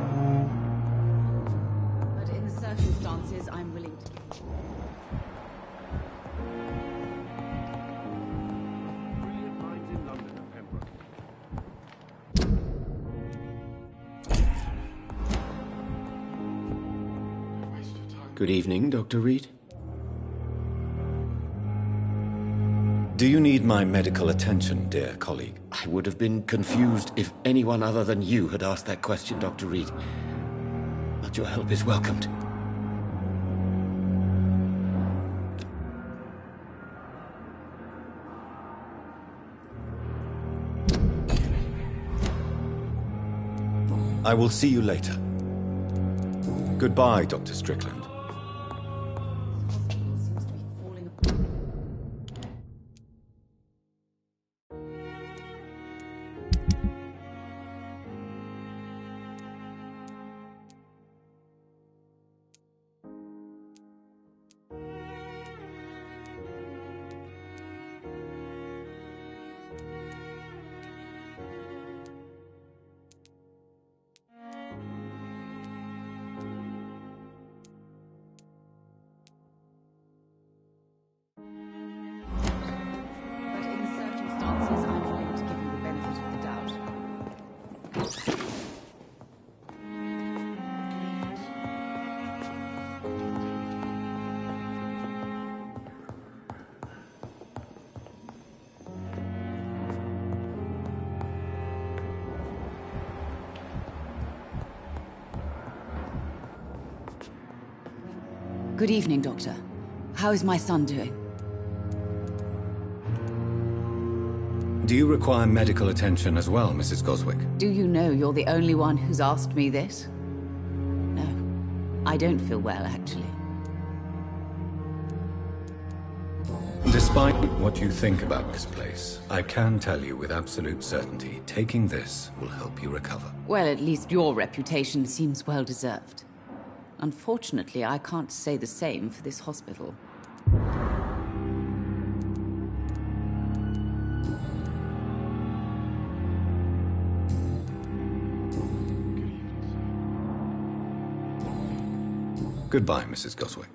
Speaker 5: in the circumstances, I'm willing to give.
Speaker 4: Brilliant minds in London and Pembroke.
Speaker 13: Good evening, Dr. Reed.
Speaker 1: Do you need my medical attention, dear colleague?
Speaker 13: I would have been confused if anyone other than you had asked that question, Dr. Reed. But your help is welcomed.
Speaker 1: I will see you later. Goodbye, Dr. Strickland.
Speaker 5: Good evening, Doctor. How is my son doing?
Speaker 1: Do you require medical attention as well, Mrs. Goswick?
Speaker 5: Do you know you're the only one who's asked me this? No, I don't feel well, actually.
Speaker 1: Despite what you think about this place, I can tell you with absolute certainty, taking this will help you recover.
Speaker 5: Well, at least your reputation seems well deserved. Unfortunately, I can't say the same for this hospital.
Speaker 1: Goodbye, Mrs. Goswick.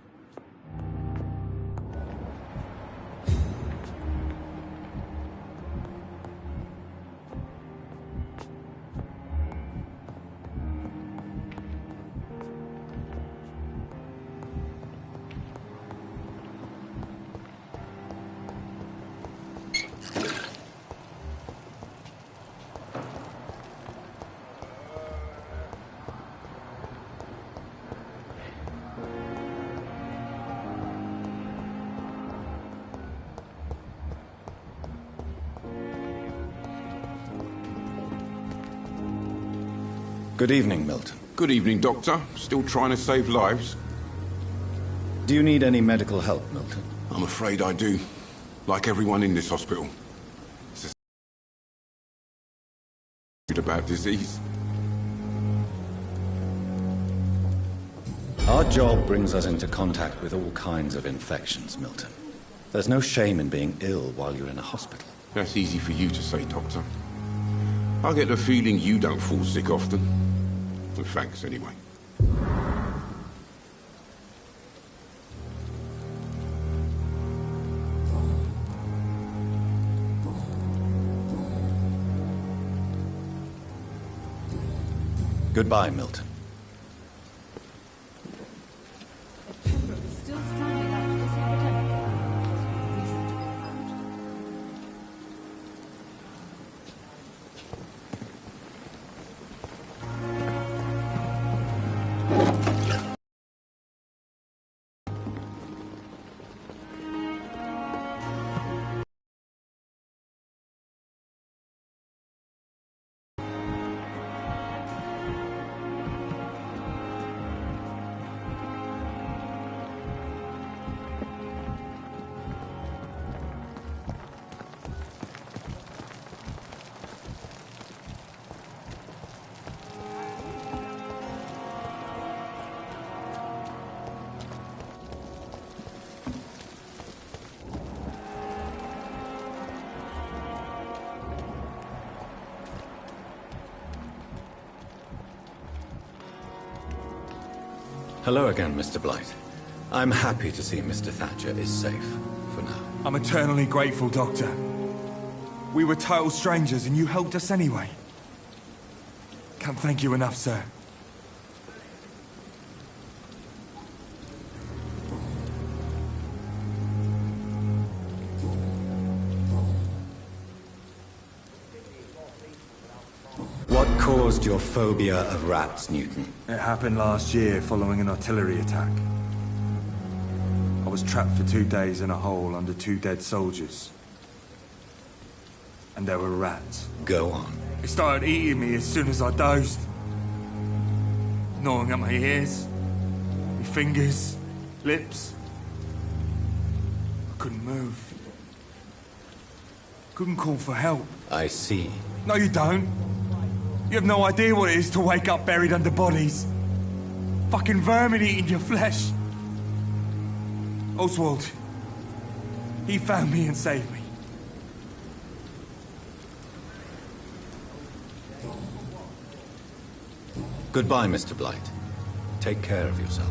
Speaker 1: Good evening, Milton.
Speaker 4: Good evening, Doctor. Still trying to save lives?
Speaker 1: Do you need any medical help, Milton?
Speaker 4: I'm afraid I do. Like everyone in this hospital. It's about disease.
Speaker 1: Our job brings us into contact with all kinds of infections, Milton. There's no shame in being ill while you're in a hospital.
Speaker 4: That's easy for you to say, Doctor. I get the feeling you don't fall sick often. Well, thanks, anyway.
Speaker 1: Goodbye, Milton. Hello again, Mr. Blight. I'm happy to see Mr. Thatcher is safe, for now.
Speaker 3: I'm eternally grateful, Doctor. We were total strangers and you helped us anyway. Can't thank you enough, sir.
Speaker 1: What caused your phobia of rats, Newton?
Speaker 3: It happened last year following an artillery attack. I was trapped for 2 days in a hole under 2 dead soldiers. And there were rats.
Speaker 1: Go on.
Speaker 3: They started eating me as soon as I dozed. Gnawing at my ears, my fingers, lips. I couldn't move. Couldn't call for help.
Speaker 1: I see.
Speaker 3: No, you don't. You have no idea what it is to wake up buried under bodies. Fucking vermin eating your flesh. Oswald. He found me and saved me.
Speaker 1: Goodbye, Mr. Blight. Take care of yourself.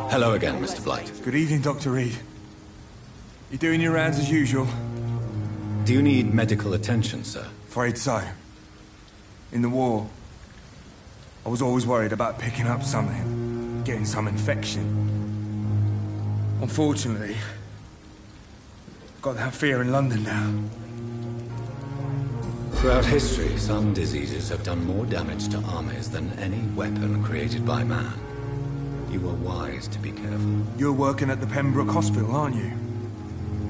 Speaker 1: Hello again, Mr. Blight.
Speaker 3: Good evening, Dr. Reed. You doing your rounds as usual?
Speaker 1: Do you need medical attention, sir?
Speaker 3: Afraid so. In the war, I was always worried about picking up something, getting some infection. Unfortunately, I've got that fear in London now.
Speaker 1: Throughout history, some diseases have done more damage to armies than any weapon created by man. You were wise to be careful.
Speaker 3: You're working at the Pembroke Hospital, aren't you?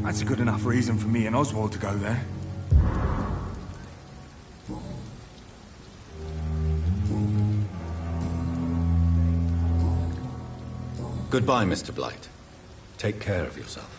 Speaker 3: That's a good enough reason for me and Oswald to go there.
Speaker 1: Goodbye, Mr. Blight. Take care of yourself.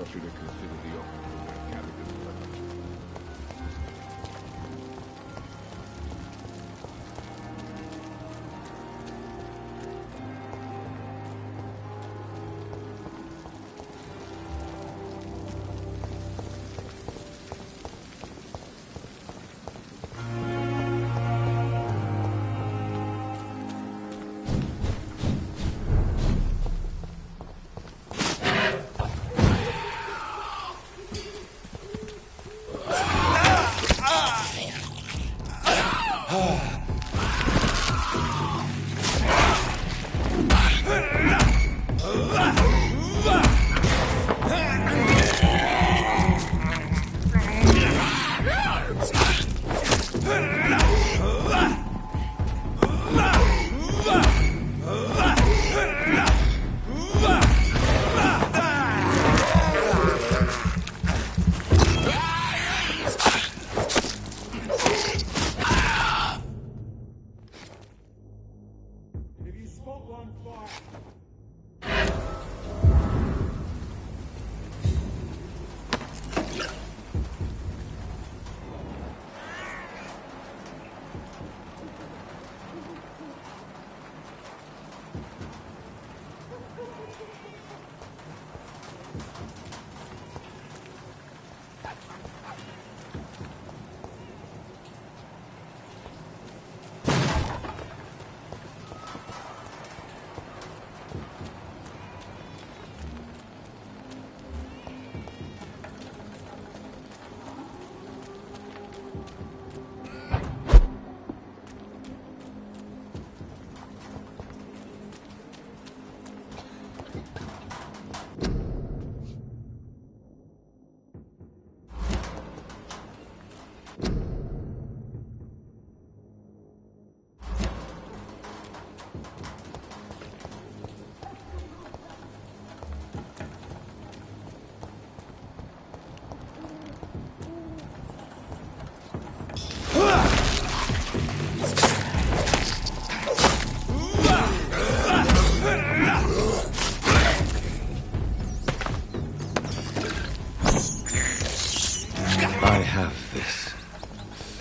Speaker 4: trust you to consider the offer from that Callaghan's brother.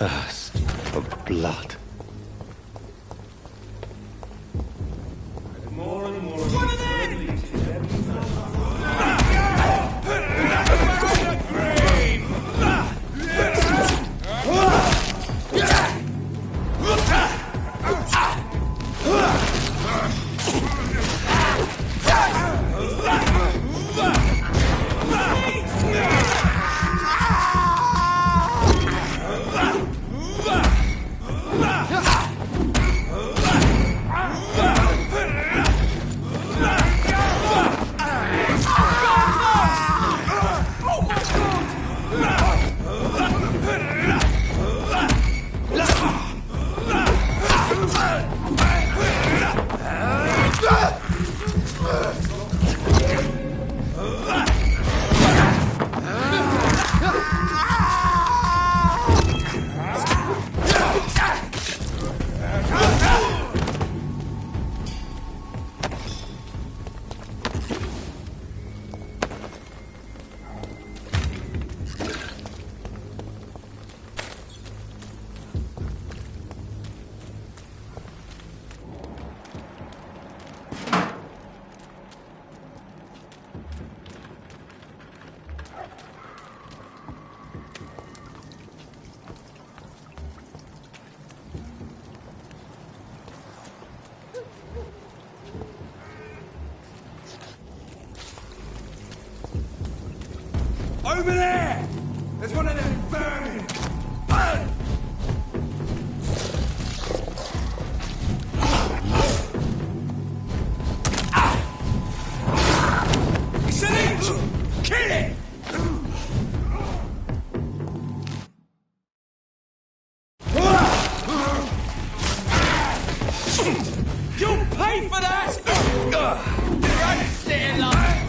Speaker 1: thirst for blood.
Speaker 3: Over there! There's one of them vermin! Burn! It's an inch! Kill it! You'll pay for that! Right, stay alive!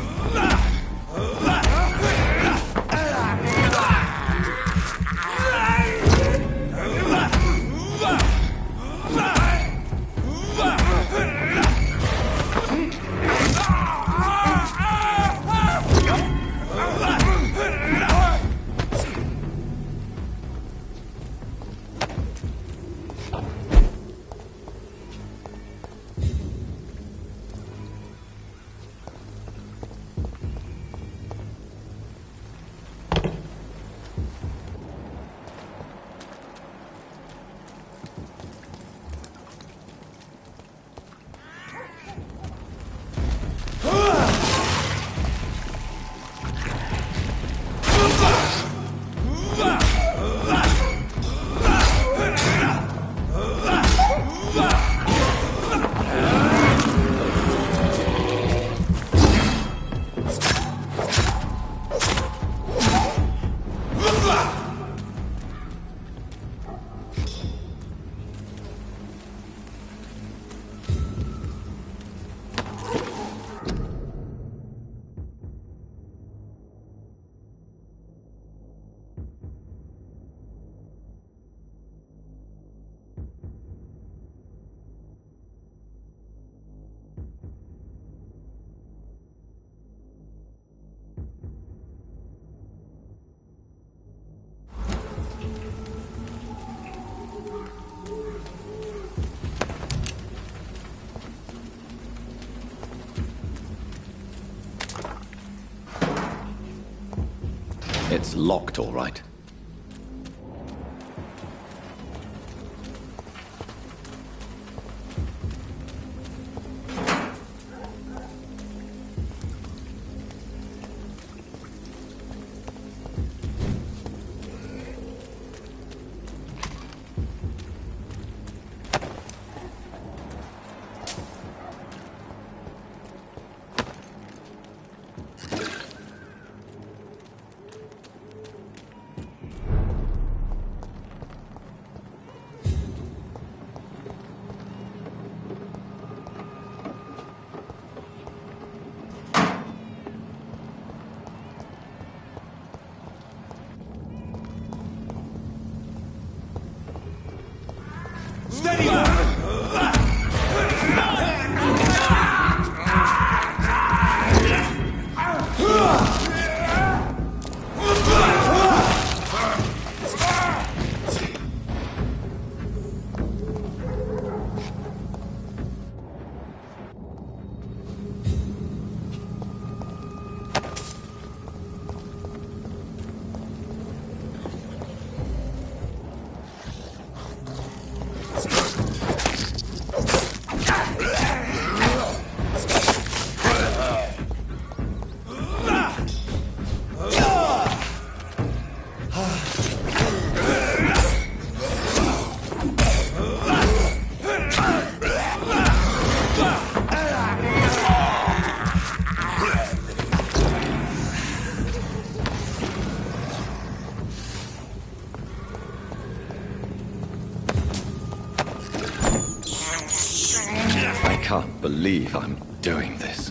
Speaker 14: It's locked, all right. I can't believe I'm doing this.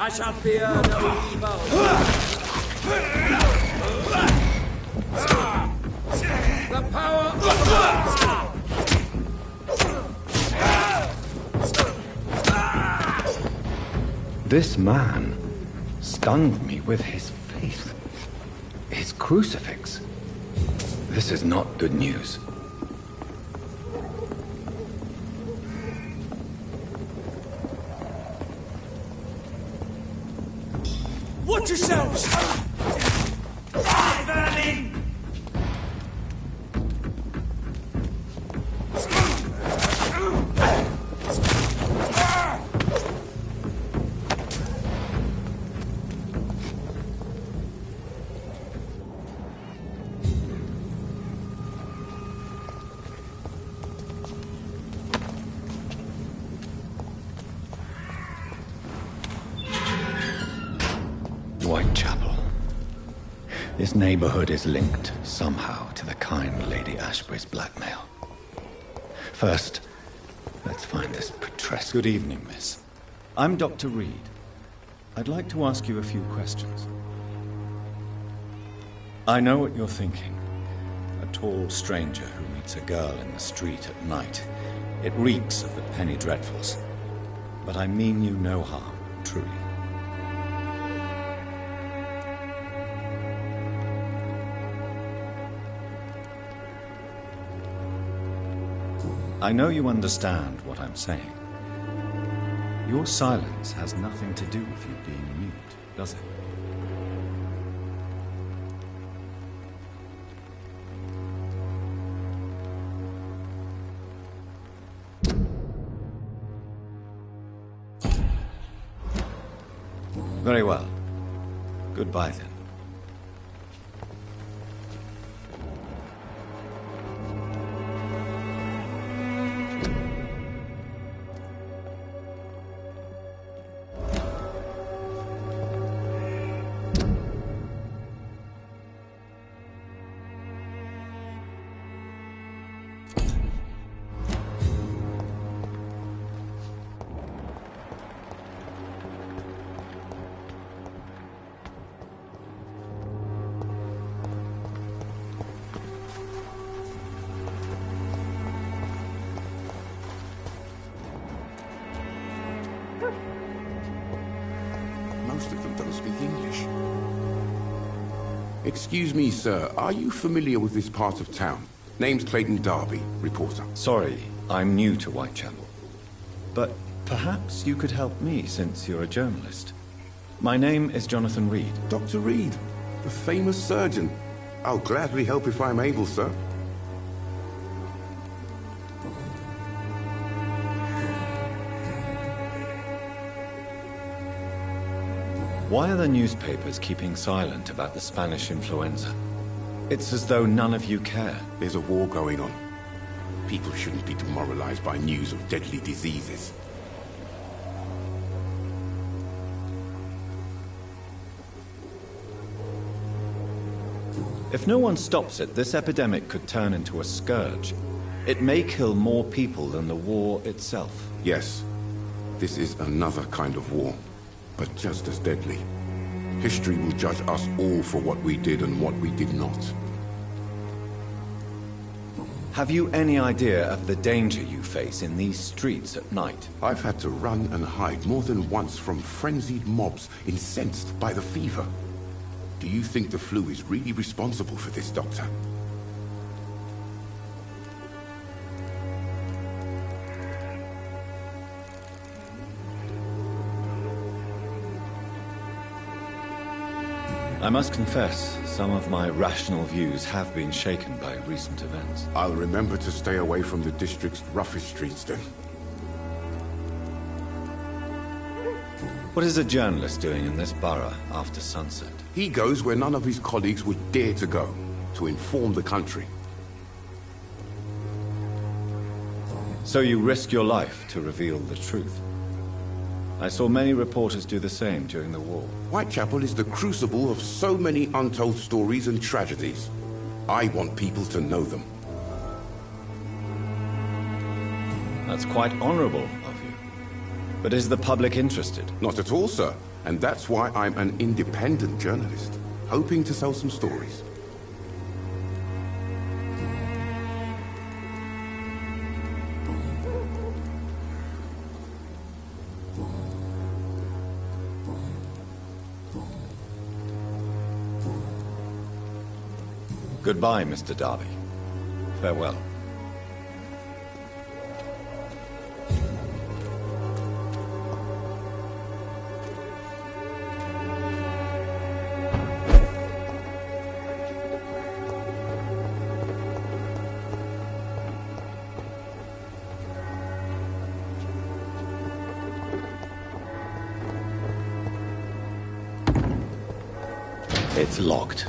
Speaker 10: I shall fear no evil. The power of
Speaker 1: This man stunned me with his faith. His crucifix. This is not good news.
Speaker 10: Watch yourselves! Die, vermin!
Speaker 1: Whitechapel. This neighborhood is linked somehow to the kind Lady Ashbury's blackmail. First, let's find this Patresse. Good evening, miss. I'm Dr. Reed. I'd like to ask you a few questions. I know what you're thinking. A tall stranger who meets a girl in the street at night. It reeks of the penny dreadfuls. But I mean you no harm, truly. I know you understand what I'm saying. Your silence has nothing to do with you being mute, does it? Very well. Goodbye, then.
Speaker 4: Most of them don't speak English. Excuse me, sir. Are you familiar with this part of town? Name's Clayton Darby, reporter.
Speaker 1: Sorry, I'm new to Whitechapel. But perhaps you could help me, since you're a journalist. My name is Jonathan Reed.
Speaker 4: Dr. Reed, the famous surgeon. I'll gladly help if I'm able, sir.
Speaker 1: Why are the newspapers keeping silent about the Spanish influenza? It's as though none of you care.
Speaker 4: There's a war going on. People shouldn't be demoralized by news of deadly diseases.
Speaker 1: If no one stops it, this epidemic could turn into a scourge. It may kill more people than the war itself.
Speaker 4: Yes, this is another kind of war, but just as deadly. History will judge us all for what we did and what we did not.
Speaker 1: Have you any idea of the danger you face in these streets at night?
Speaker 4: I've had to run and hide more than once from frenzied mobs incensed by the fever. Do you think the flu is really responsible for this, Doctor?
Speaker 1: I must confess, some of my rational views have been shaken by recent events.
Speaker 4: I'll remember to stay away from the district's roughest streets, then.
Speaker 1: What is a journalist doing in this borough after sunset?
Speaker 4: He goes where none of his colleagues would dare to go, to inform the country.
Speaker 1: So you risk your life to reveal the truth. I saw many reporters do the same during the war.
Speaker 4: Whitechapel is the crucible of so many untold stories and tragedies. I want people to know them.
Speaker 1: That's quite honorable of you. But is the public interested?
Speaker 4: Not at all, sir. And that's why I'm an independent journalist, hoping to sell some stories.
Speaker 1: Goodbye, Mr. Darby. Farewell. It's locked.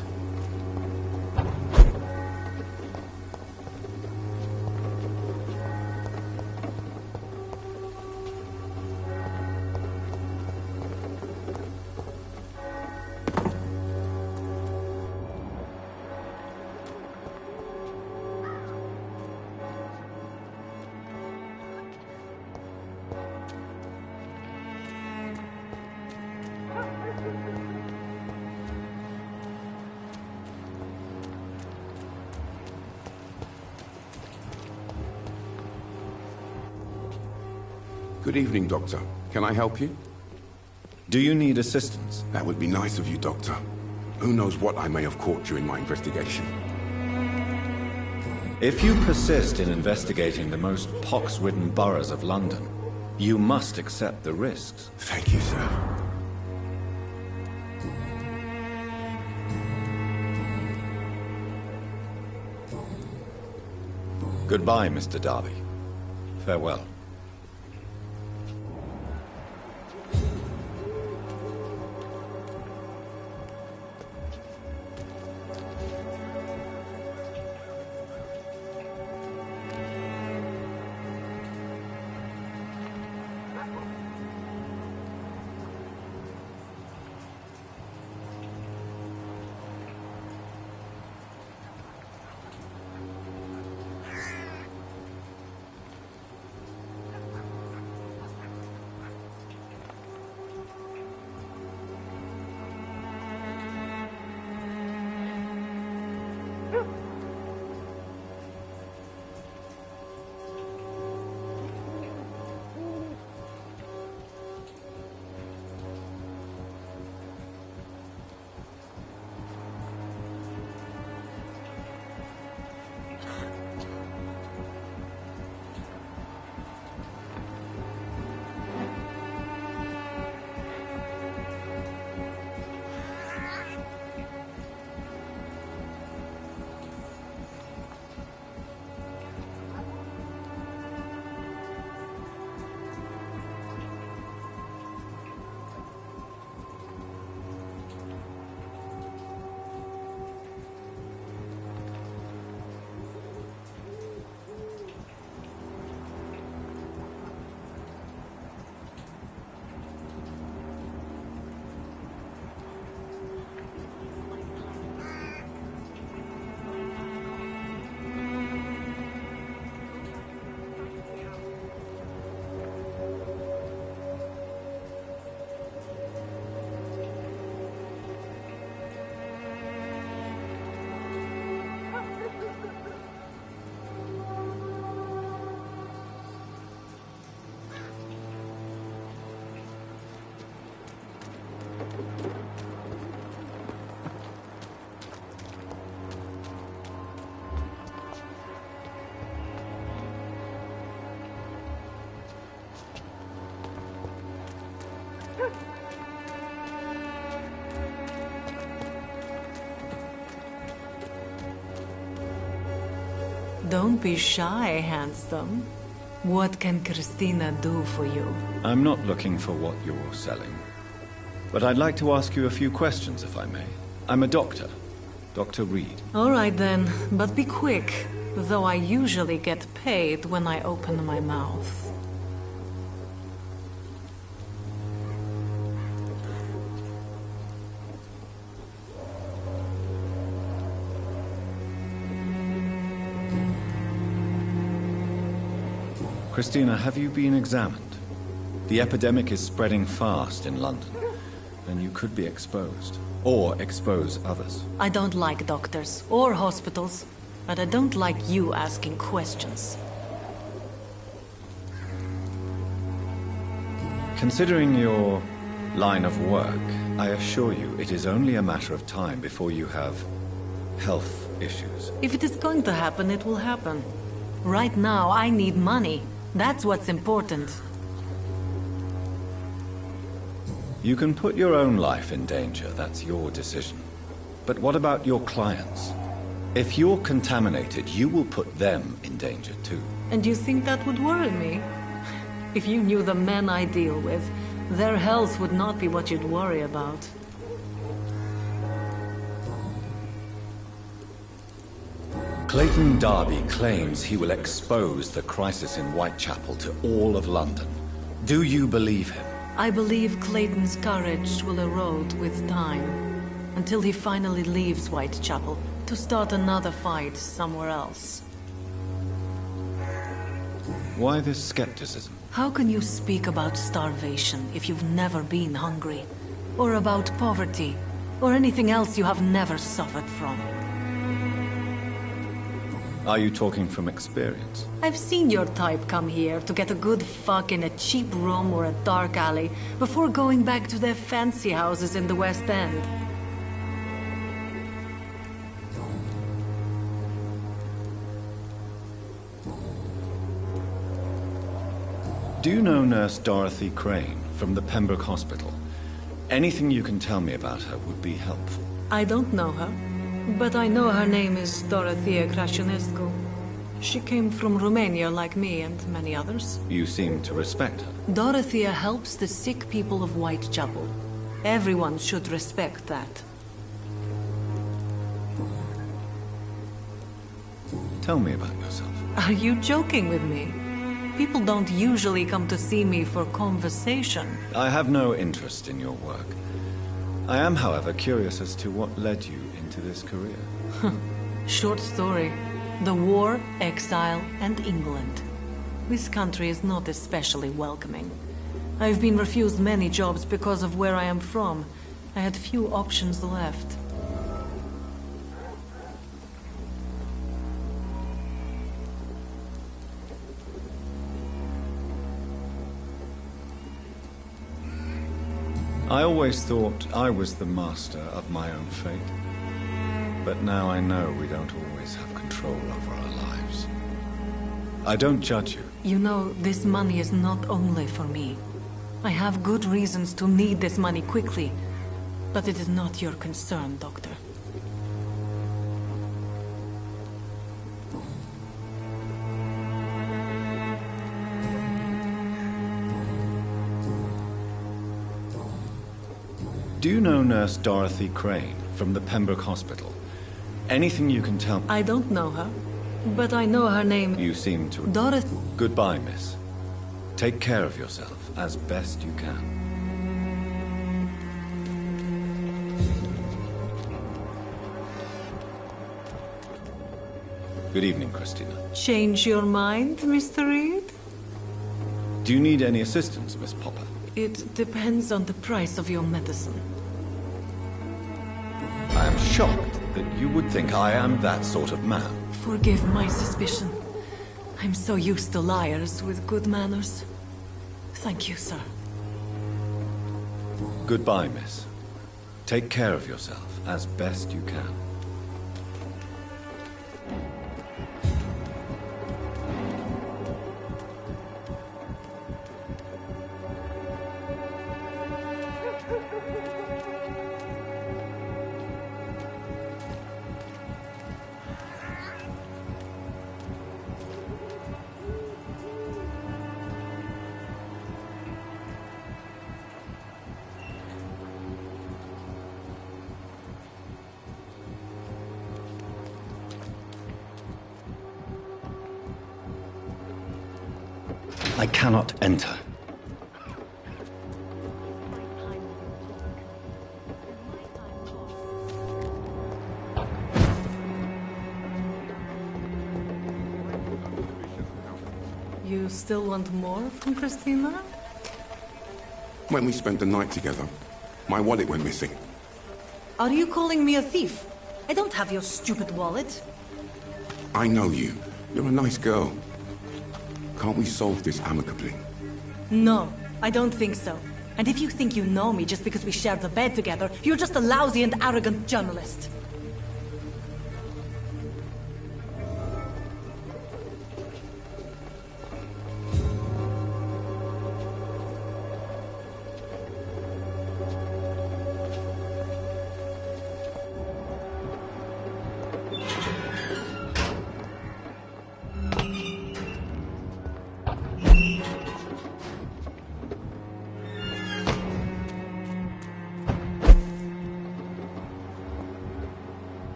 Speaker 4: Good evening, Doctor. Can I help you?
Speaker 1: Do you need assistance?
Speaker 4: That would be nice of you, Doctor. Who knows what I may have caught during my investigation.
Speaker 1: If you persist in investigating the most pox-ridden boroughs of London, you must accept the risks.
Speaker 4: Thank you, sir.
Speaker 1: Goodbye, Mr. Darby. Farewell.
Speaker 15: Don't be shy, handsome. What can Christina do for you?
Speaker 1: I'm not looking for what you're selling. But I'd like to ask you a few questions, if I may. I'm a doctor. Dr. Reed.
Speaker 15: All right then, but be quick. Though I usually get paid when I open my mouth.
Speaker 1: Christina, have you been examined? The epidemic is spreading fast in London, and you could be exposed, or expose others.
Speaker 15: I don't like doctors or hospitals, but I don't like you asking questions.
Speaker 1: Considering your line of work, I assure you it is only a matter of time before you have health issues.
Speaker 15: If it is going to happen, it will happen. Right now, I need money. That's what's important.
Speaker 1: You can put your own life in danger, that's your decision. But what about your clients? If you're contaminated, you will put them in danger too.
Speaker 15: And you think that would worry me? If you knew the men I deal with, their health would not be what you'd worry about.
Speaker 1: Clayton Darby claims he will expose the crisis in Whitechapel to all of London. Do you believe him?
Speaker 15: I believe Clayton's courage will erode with time, until he finally leaves Whitechapel to start another fight somewhere else.
Speaker 1: Why this skepticism?
Speaker 15: How can you speak about starvation if you've never been hungry? Or about poverty? Or anything else you have never suffered from?
Speaker 1: Are you talking from experience?
Speaker 15: I've seen your type come here to get a good fuck in a cheap room or a dark alley before going back to their fancy houses in the West End.
Speaker 1: Do you know Nurse Dorothy Crane from the Pembroke Hospital? Anything you can tell me about her would be helpful.
Speaker 15: I don't know her, but I know her name is Dorothea Crăciunescu. She came from Romania like me and many others.
Speaker 1: You seem to respect her.
Speaker 15: Dorothea helps the sick people of Whitechapel. Everyone should respect that.
Speaker 1: Tell me about yourself.
Speaker 15: Are you joking with me? People don't usually come to see me for conversation.
Speaker 1: I have no interest in your work. I am, however, curious as to what led you into this career.
Speaker 15: Short story. The war, exile, and England. This country is not especially welcoming. I've been refused many jobs because of where I am from. I had few options left.
Speaker 1: I always thought I was the master of my own fate. But now I know we don't always have control over our lives. I don't judge you.
Speaker 15: You know, this money is not only for me. I have good reasons to need this money quickly. But it is not your concern, Doctor.
Speaker 1: Do you know Nurse Dorothy Crane from the Pembroke Hospital? Anything you can tell me?
Speaker 15: I don't know her, but I know her name.
Speaker 1: You seem to...
Speaker 15: Dorothy...
Speaker 1: Goodbye, miss. Take care of yourself as best you can. Good evening, Christina.
Speaker 15: Change your mind, Mr. Reed?
Speaker 1: Do you need any assistance, Miss Popper?
Speaker 15: It depends on the price of your medicine.
Speaker 1: I am shocked that you would think I am that sort of man.
Speaker 15: Forgive my suspicion. I'm so used to liars with good manners. Thank you, sir.
Speaker 1: Goodbye, miss. Take care of yourself as best you can. I cannot enter.
Speaker 15: You still want more from Christina?
Speaker 4: When we spent the night together, my wallet went missing.
Speaker 15: Are you calling me a thief? I don't have your stupid wallet.
Speaker 4: I know you. You're a nice girl. Can't we solve this amicably?
Speaker 15: No, I don't think so. And if you think you know me just because we shared the bed together, you're just a lousy and arrogant journalist.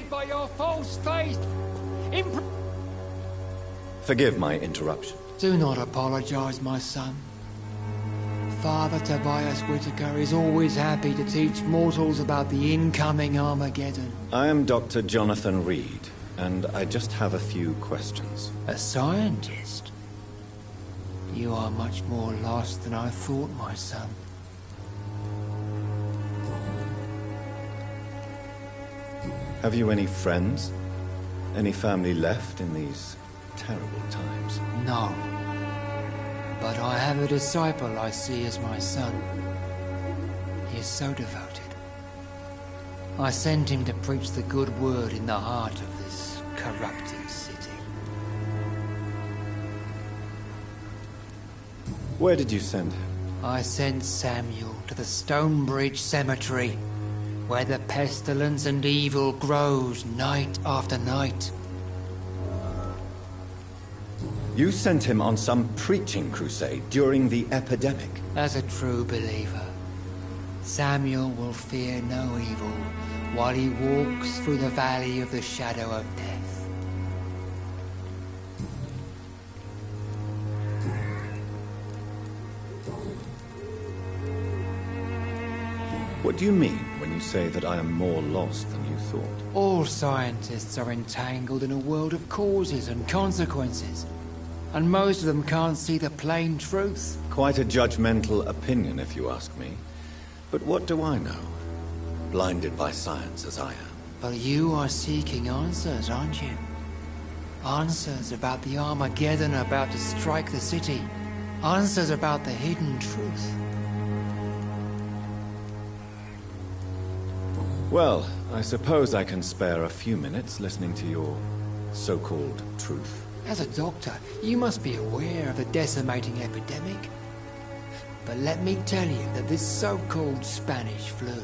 Speaker 12: By your false faith!
Speaker 1: Forgive my interruption.
Speaker 12: Do not apologize, my son. Father Tobias Whitaker is always happy to teach mortals about the incoming Armageddon.
Speaker 1: I am Dr. Jonathan Reed, and I just have a few questions.
Speaker 12: A scientist? You are much more lost than I thought, my son.
Speaker 1: Have you any friends? Any family left in these terrible times?
Speaker 12: No. But I have a disciple I see as my son. He is so devoted. I sent him to preach the good word in the heart of this corrupted city.
Speaker 1: Where did you send him?
Speaker 12: I sent Samuel to the Stonebridge Cemetery, where the pestilence and evil grows night after night.
Speaker 1: You sent him on some preaching crusade during the epidemic.
Speaker 12: As a true believer, Samuel will fear no evil while he walks through the valley of the shadow of death.
Speaker 1: What do you mean when you say that I am more lost than you thought?
Speaker 12: All scientists are entangled in a world of causes and consequences, and most of them can't see the plain truth.
Speaker 1: Quite a judgmental opinion, if you ask me. But what do I know? Blinded by science as I am.
Speaker 12: But you are seeking answers, aren't you? Answers about the Armageddon about to strike the city. Answers about the hidden truth.
Speaker 1: Well, I suppose I can spare a few minutes listening to your so-called truth.
Speaker 12: As a doctor, you must be aware of the decimating epidemic. But let me tell you that this so-called Spanish flu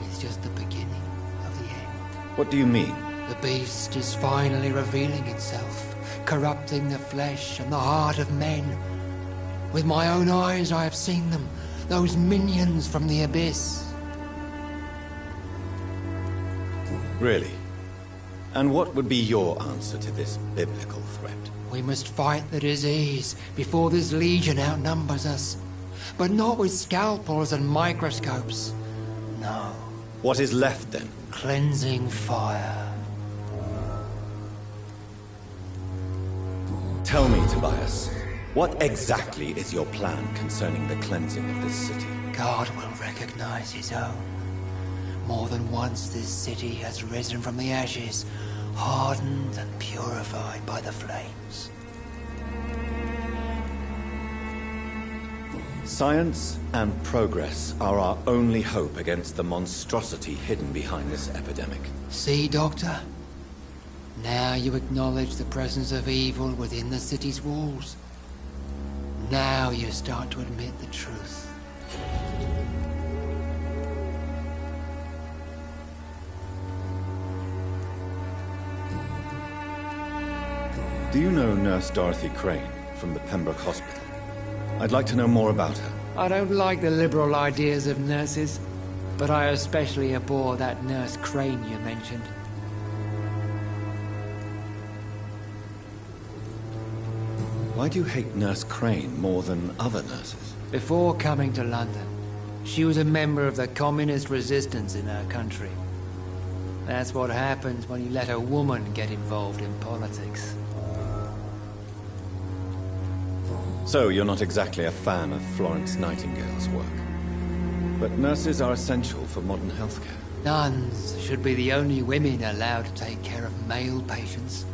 Speaker 12: is just the beginning of the end.
Speaker 1: What do you mean?
Speaker 12: The beast is finally revealing itself, corrupting the flesh and the heart of men. With my own eyes I have seen them, those minions from the abyss.
Speaker 1: Really? And what would be your answer to this biblical threat?
Speaker 12: We must fight the disease before this legion outnumbers us. But not with scalpels and microscopes. No.
Speaker 1: What is left then?
Speaker 12: Cleansing fire.
Speaker 1: Tell me, Tobias, what exactly is your plan concerning the cleansing of this city?
Speaker 12: God will recognize his own. More than once this city has risen from the ashes, hardened and purified by the flames.
Speaker 1: Science and progress are our only hope against the monstrosity hidden behind this epidemic.
Speaker 12: See, Doctor? Now you acknowledge the presence of evil within the city's walls. Now you start to admit the truth.
Speaker 1: Do you know Nurse Dorothy Crane from the Pembroke Hospital? I'd like to know more about her.
Speaker 12: I don't like the liberal ideas of nurses, but I especially abhor that Nurse Crane you mentioned.
Speaker 1: Why do you hate Nurse Crane more than other nurses?
Speaker 12: Before coming to London, she was a member of the communist resistance in her country. That's what happens when you let a woman get involved in politics.
Speaker 1: So you're not exactly a fan of Florence Nightingale's work. But nurses are essential for modern healthcare.
Speaker 12: Nuns should be the only women allowed to take care of male patients.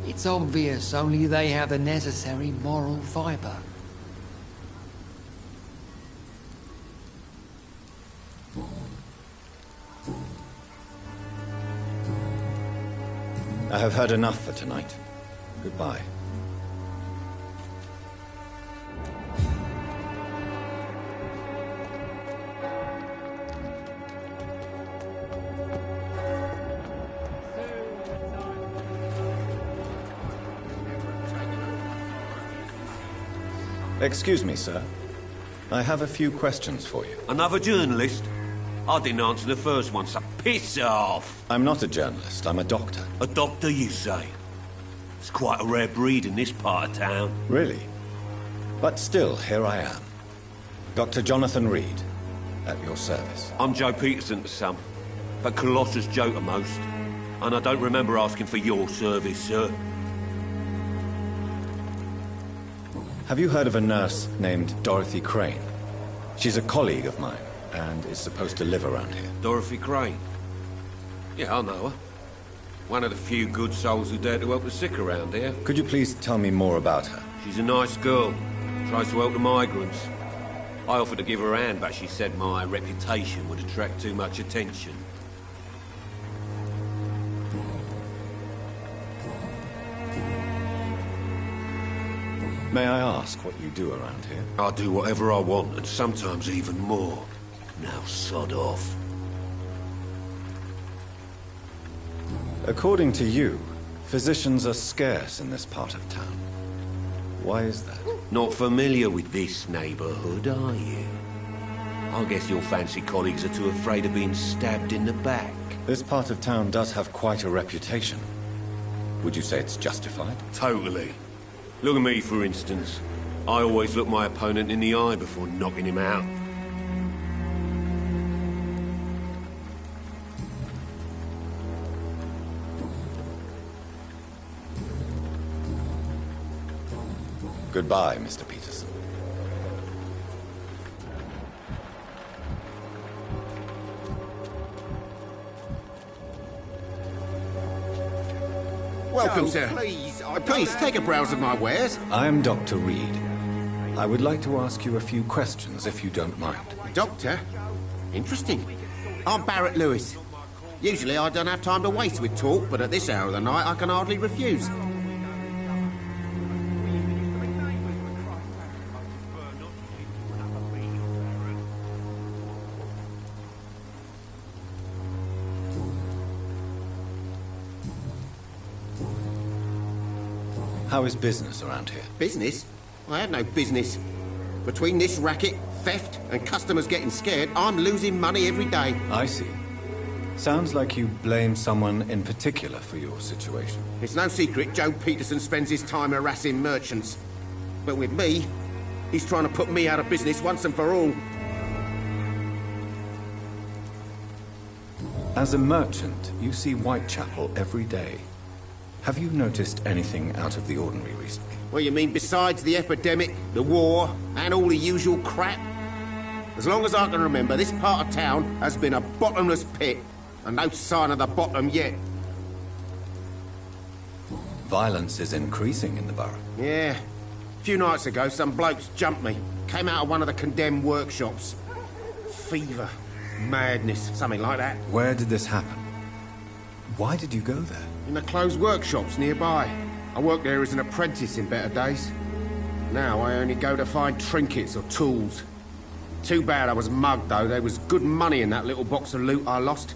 Speaker 12: It's obvious only they have the necessary moral fiber.
Speaker 1: I have heard enough for tonight. Goodbye. Excuse me, sir. I have a few questions for you.
Speaker 16: Another journalist? I didn't answer the first one, so piss off!
Speaker 1: I'm not a journalist, I'm a doctor.
Speaker 16: A doctor, you say? It's quite a rare breed in this part of town.
Speaker 1: Really? But still, here I am. Dr. Jonathan Reed, at your service.
Speaker 16: I'm Joe Peterson to some, but Colossus Joe to most. And I don't remember asking for your service, sir.
Speaker 1: Have you heard of a nurse named Dorothy Crane? She's a colleague of mine, and is supposed to live around here.
Speaker 16: Dorothy Crane? Yeah, I know her. One of the few good souls who dare to help the sick around here.
Speaker 1: Could you please tell me more about her?
Speaker 16: She's a nice girl. Tries to help the migrants. I offered to give her a hand, but she said my reputation would attract too much attention.
Speaker 1: May I ask what you do around here?
Speaker 16: I do whatever I want, and sometimes even more. Now sod off.
Speaker 1: According to you, physicians are scarce in this part of town. Why is that?
Speaker 16: Not familiar with this neighborhood, are you? I guess your fancy colleagues are too afraid of being stabbed in the back.
Speaker 1: This part of town does have quite a reputation. Would you say it's justified?
Speaker 16: Totally. Look at me, for instance. I always look my opponent in the eye before knocking him out.
Speaker 1: Goodbye, Mr. Peterson.
Speaker 17: Welcome,
Speaker 18: Joe,
Speaker 17: sir. Please take a browse of my wares.
Speaker 1: I'm Dr. Reed. I would like to ask you a few questions, if you don't mind.
Speaker 17: Doctor? Interesting. I'm Barrett Lewis. Usually I don't have time to waste with talk, but at this hour of the night I can hardly refuse.
Speaker 1: How is business around here?
Speaker 17: Business? I have no business. Between this racket, theft, and customers getting scared, I'm losing money every day.
Speaker 1: I see. Sounds like you blame someone in particular for your situation.
Speaker 17: It's no secret Joe Peterson spends his time harassing merchants. But with me, he's trying to put me out of business once and for all.
Speaker 1: As a merchant, you see Whitechapel every day. Have you noticed anything out of the ordinary recently?
Speaker 17: Well, you mean besides the epidemic, the war, and all the usual crap? As long as I can remember, this part of town has been a bottomless pit, and no sign of the bottom yet.
Speaker 1: Violence is increasing in the borough.
Speaker 17: Yeah. A few nights ago, some blokes jumped me. Came out of one of the condemned workshops. Fever, madness, something like that.
Speaker 1: Where did this happen? Why did you go there?
Speaker 17: In the closed workshops nearby. I worked there as an apprentice in better days. Now I only go to find trinkets or tools. Too bad I was mugged, though. There was good money in that little box of loot I lost.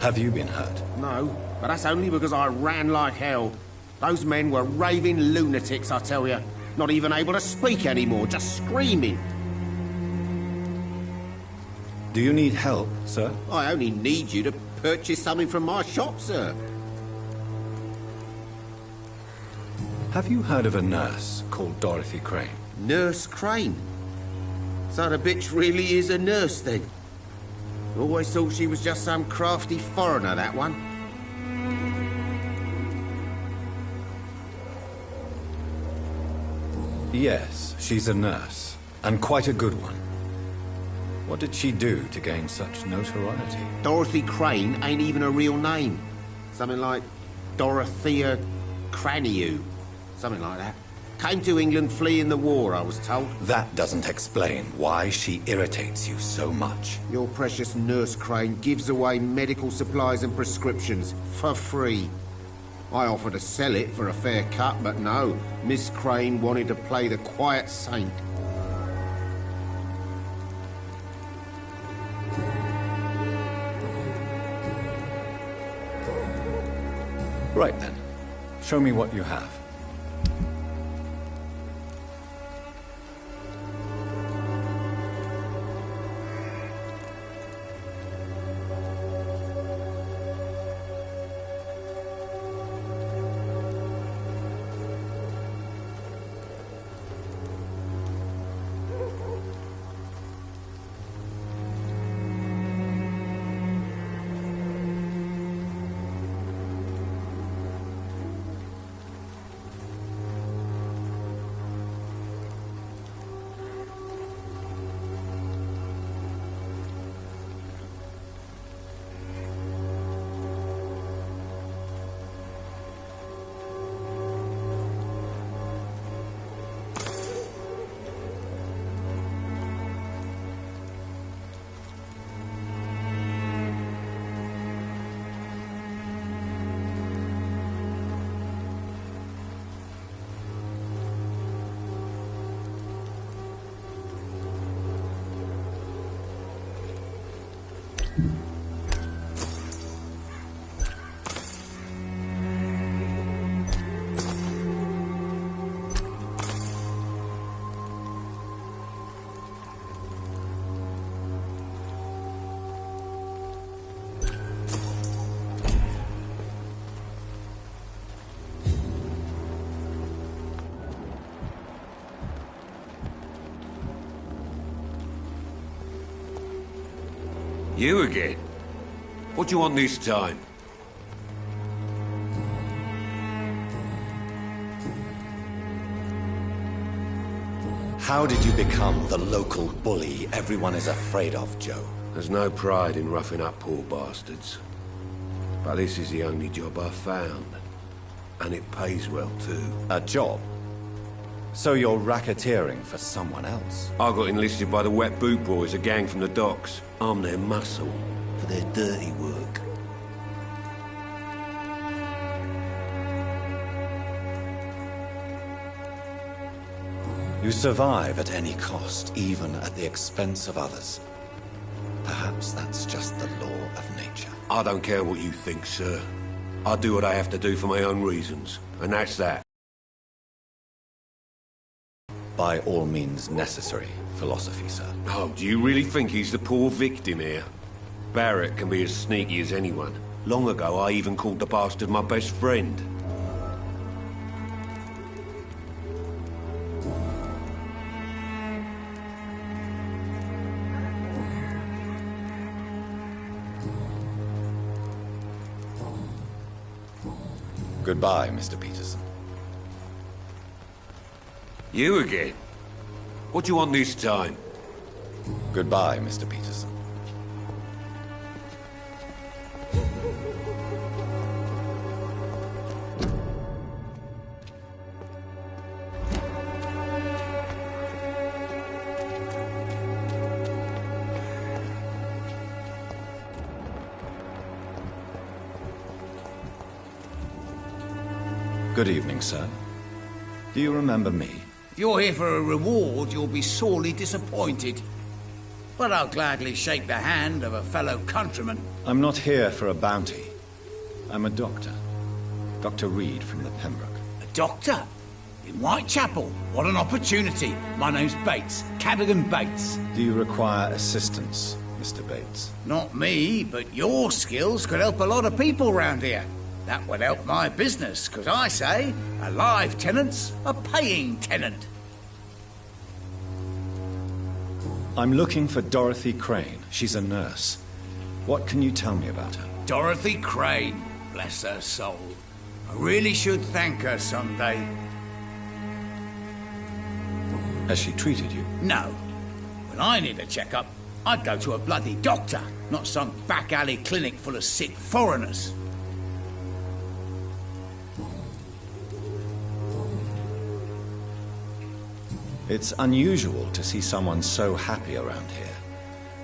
Speaker 1: Have you been hurt?
Speaker 17: No, but that's only because I ran like hell. Those men were raving lunatics, I tell you. Not even able to speak anymore, just screaming.
Speaker 1: Do you need help, sir?
Speaker 17: I only need you to purchase something from my shop, sir.
Speaker 1: Have you heard of a nurse called Dorothy Crane?
Speaker 17: Nurse Crane? So the bitch really is a nurse, then? Always thought she was just some crafty foreigner, that one.
Speaker 1: Yes, she's a nurse, and quite a good one. What did she do to gain such notoriety?
Speaker 17: Dorothy Crane ain't even a real name. Something like Dorothea Craniu. Something like that. Came to England fleeing the war, I was told.
Speaker 1: That doesn't explain why she irritates you so much.
Speaker 17: Your precious Nurse Crane gives away medical supplies and prescriptions for free. I offered to sell it for a fair cut, but no. Miss Crane wanted to play the quiet saint.
Speaker 1: Right then. Show me what you have.
Speaker 16: You again? What do you want this time?
Speaker 1: How did you become the local bully everyone is afraid of, Joe?
Speaker 16: There's no pride in roughing up poor bastards. But this is the only job I've found. And it pays well, too.
Speaker 1: A job? So you're racketeering for someone else?
Speaker 16: I got enlisted by the Wet Boot Boys, a gang from the docks. I'm their muscle for their dirty work.
Speaker 1: You survive at any cost, even at the expense of others. Perhaps that's just the law of nature.
Speaker 16: I don't care what you think, sir. I do what I have to do for my own reasons, and that's that.
Speaker 1: By all means necessary philosophy, sir.
Speaker 16: Oh, do you really think he's the poor victim here? Barrett can be as sneaky as anyone. Long ago, I even called the bastard my best friend.
Speaker 1: Goodbye, Mr. Peterson.
Speaker 16: You again? What do you want this time?
Speaker 1: Goodbye, Mr. Peterson. Good evening, sir. Do you remember me?
Speaker 11: If you're here for a reward, you'll be sorely disappointed. But I'll gladly shake the hand of a fellow countryman.
Speaker 1: I'm not here for a bounty. I'm a doctor. Dr. Reed from the Pembroke.
Speaker 11: A doctor? In Whitechapel. What an opportunity. My name's Bates. Cadogan Bates.
Speaker 1: Do you require assistance, Mr. Bates?
Speaker 11: Not me, but your skills could help a lot of people round here. That would help my business, because I say a live tenant's a paying tenant.
Speaker 1: I'm looking for Dorothy Crane. She's a nurse. What can you tell me about her?
Speaker 11: Dorothy Crane. Bless her soul. I really should thank her someday.
Speaker 1: Has she treated you?
Speaker 11: No. When I need a checkup, I'd go to a bloody doctor, not some back alley clinic full of sick foreigners.
Speaker 1: It's unusual to see someone so happy around here,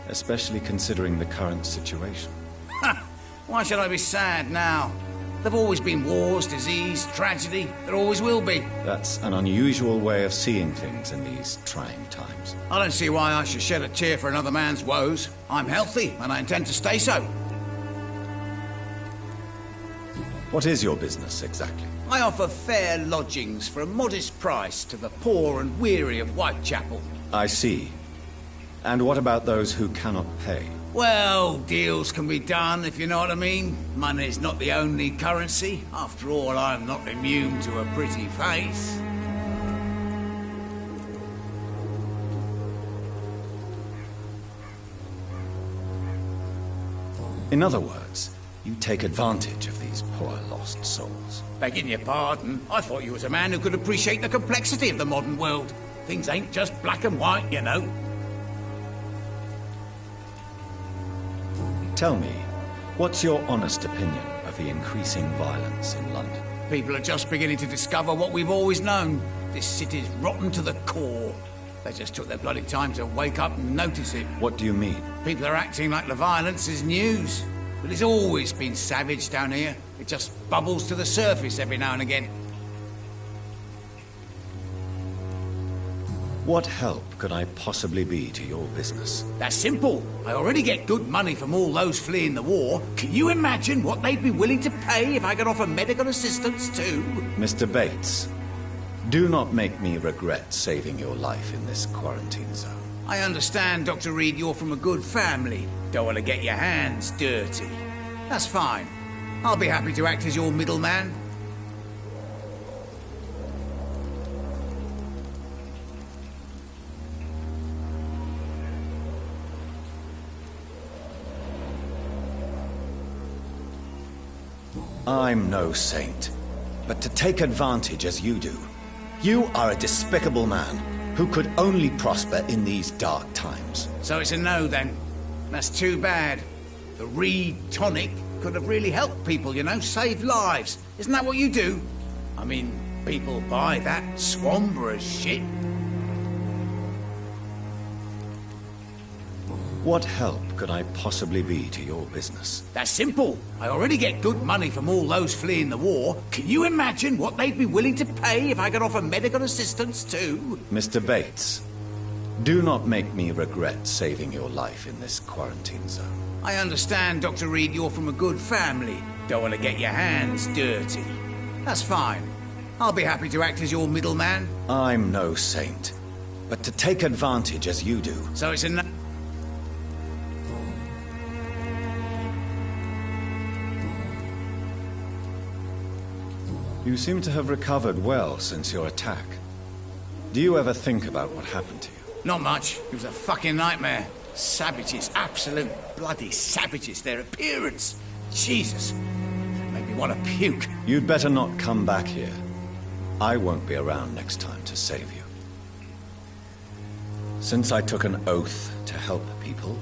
Speaker 1: especially considering the current situation.
Speaker 11: Ha! Why should I be sad now? There've always been wars, disease, tragedy. There always will be.
Speaker 1: That's an unusual way of seeing things in these trying times.
Speaker 11: I don't see why I should shed a tear for another man's woes. I'm healthy, and I intend to stay so.
Speaker 1: What is your business, exactly?
Speaker 11: I offer fair lodgings for a modest price to the poor and weary of Whitechapel.
Speaker 1: I see. And what about those who cannot pay?
Speaker 11: Well, deals can be done, if you know what I mean. Money's not the only currency. After all, I'm not immune to a pretty face.
Speaker 1: In other words, you take advantage of these poor lost souls.
Speaker 11: Begging your pardon, I thought you was a man who could appreciate the complexity of the modern world. Things ain't just black and white, you know.
Speaker 1: Tell me, what's your honest opinion of the increasing violence in London?
Speaker 11: People are just beginning to discover what we've always known. This city's rotten to the core. They just took their bloody time to wake up and notice it.
Speaker 1: What do you mean?
Speaker 11: People are acting like the violence is news. But it's always been savage down here. It just bubbles to the surface every now and again.
Speaker 1: What help could I possibly be to your business?
Speaker 11: That's simple. I already get good money from all those fleeing the war. Can you imagine what they'd be willing to pay if I could offer medical assistance too?
Speaker 1: Mr. Bates, do not make me regret saving your life in this quarantine zone.
Speaker 11: I understand, Dr. Reed, you're from a good family. Don't want to get your hands dirty. That's fine. I'll be happy to act as your middleman.
Speaker 1: I'm no saint, but to take advantage as you do, you are a despicable man who could only prosper in these dark times.
Speaker 11: So it's a no, then. That's too bad. The Reed tonic could have really helped people, you know, saved lives. Isn't that what you do? I mean, people buy that Swamburgh shit.
Speaker 1: What help could I possibly be to your business?
Speaker 11: That's simple. I already get good money from all those fleeing the war. Can you imagine what they'd be willing to pay if I could offer medical assistance too?
Speaker 1: Mr. Bates, do not make me regret saving your life in this quarantine zone.
Speaker 11: I understand, Dr. Reed, you're from a good family. Don't want to get your hands dirty. That's fine. I'll be happy to act as your middleman.
Speaker 1: I'm no saint, but to take advantage as you do.
Speaker 11: So it's a
Speaker 1: You seem to have recovered well since your attack. Do you ever think about what happened to you?
Speaker 11: Not much. It was a fucking nightmare. Savages, absolute bloody savages. Their appearance. Jesus. It made me want to puke.
Speaker 1: You'd better not come back here. I won't be around next time to save you. Since I took an oath to help people,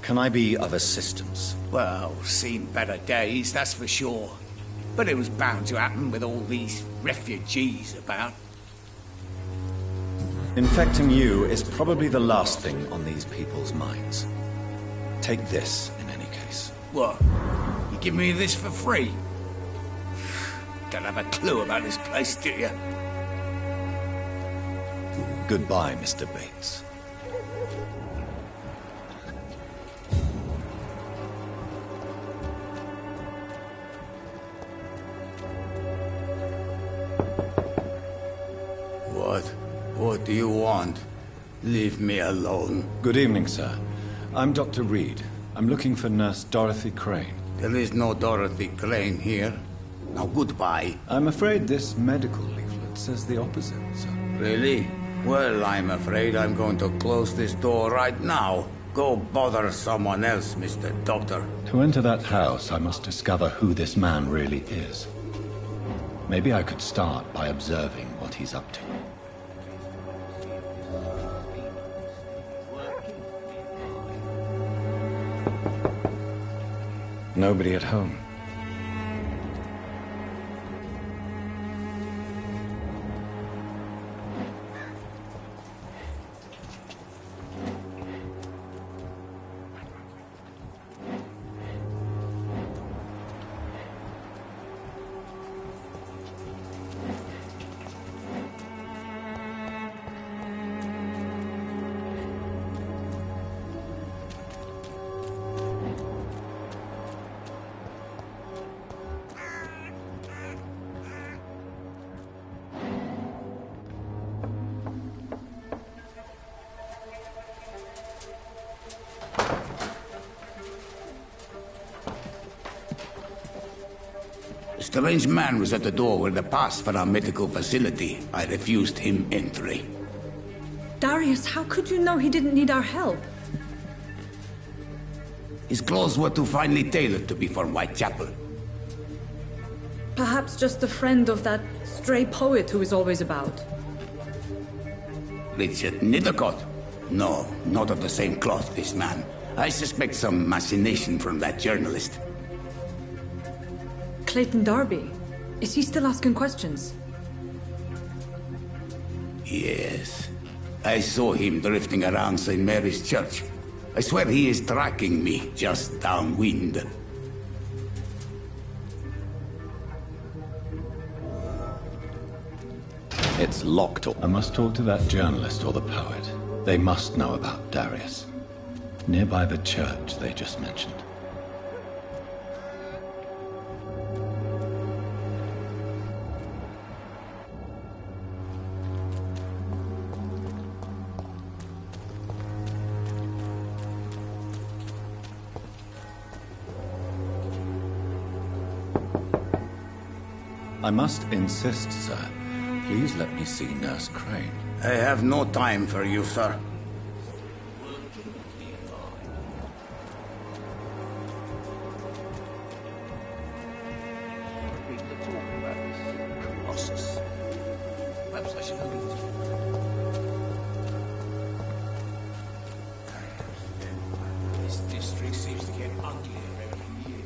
Speaker 1: can I be of assistance?
Speaker 11: Well, seen better days, that's for sure. But it was bound to happen with all these refugees about.
Speaker 1: Infecting you is probably the last thing on these people's minds. Take this, in any case.
Speaker 11: What? You give me this for free? Don't have a clue about this place, do you?
Speaker 1: Goodbye, Mr. Bates.
Speaker 11: What do you want? Leave me alone.
Speaker 1: Good evening, sir. I'm Dr. Reed. I'm looking for Nurse Dorothy Crane.
Speaker 11: There is no Dorothy Crane here. Now, goodbye.
Speaker 1: I'm afraid this medical leaflet says the opposite, sir.
Speaker 11: Really? Well, I'm afraid I'm going to close this door right now. Go bother someone else, Mr. Doctor.
Speaker 1: To enter that house, I must discover who this man really is. Maybe I could start by observing what he's up to. Nobody at home.
Speaker 11: A strange man was at the door with a pass for our medical facility. I refused him entry.
Speaker 8: Darius, how could you know he didn't need our help?
Speaker 11: His clothes were too finely tailored to be for Whitechapel.
Speaker 8: Perhaps just a friend of that stray poet who is always about.
Speaker 11: Richard Nithercott? No, not of the same cloth, this man. I suspect some machination from that journalist.
Speaker 8: Clayton Darby. Is he still asking questions?
Speaker 11: Yes. I saw him drifting around St. Mary's Church. I swear he is tracking me just downwind.
Speaker 1: It's locked up. I must talk to that journalist or the poet. They must know about Darius. Nearby the church they just mentioned. I must insist, sir. Please let me see Nurse Crane.
Speaker 11: I have no time for you, sir. Perhaps I should leave. This district seems to get uglier every year.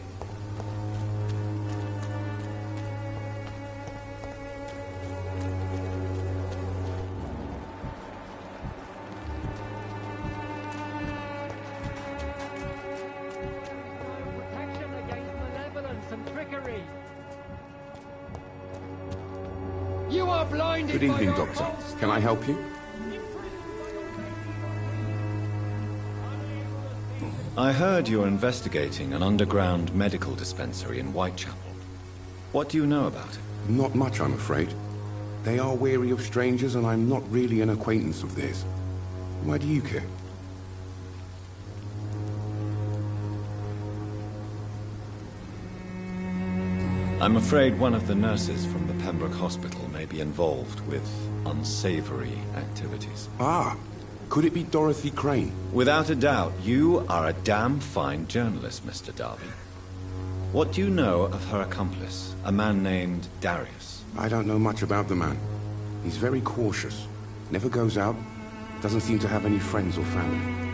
Speaker 10: You are blinded.
Speaker 4: Good evening, Doctor. Can I help you?
Speaker 1: I heard you're investigating an underground medical dispensary in Whitechapel. What do you know about it?
Speaker 4: Not much, I'm afraid. They are wary of strangers, and I'm not really an acquaintance of theirs. Why do you care?
Speaker 1: I'm afraid one of the nurses from the Pembroke Hospital may be involved with unsavory activities.
Speaker 4: Ah, could it be Dorothy Crane?
Speaker 1: Without a doubt, you are a damn fine journalist, Mr. Darby. What do you know of her accomplice, a man named Darius?
Speaker 4: I don't know much about the man. He's very cautious. Never goes out. Doesn't seem to have any friends or family.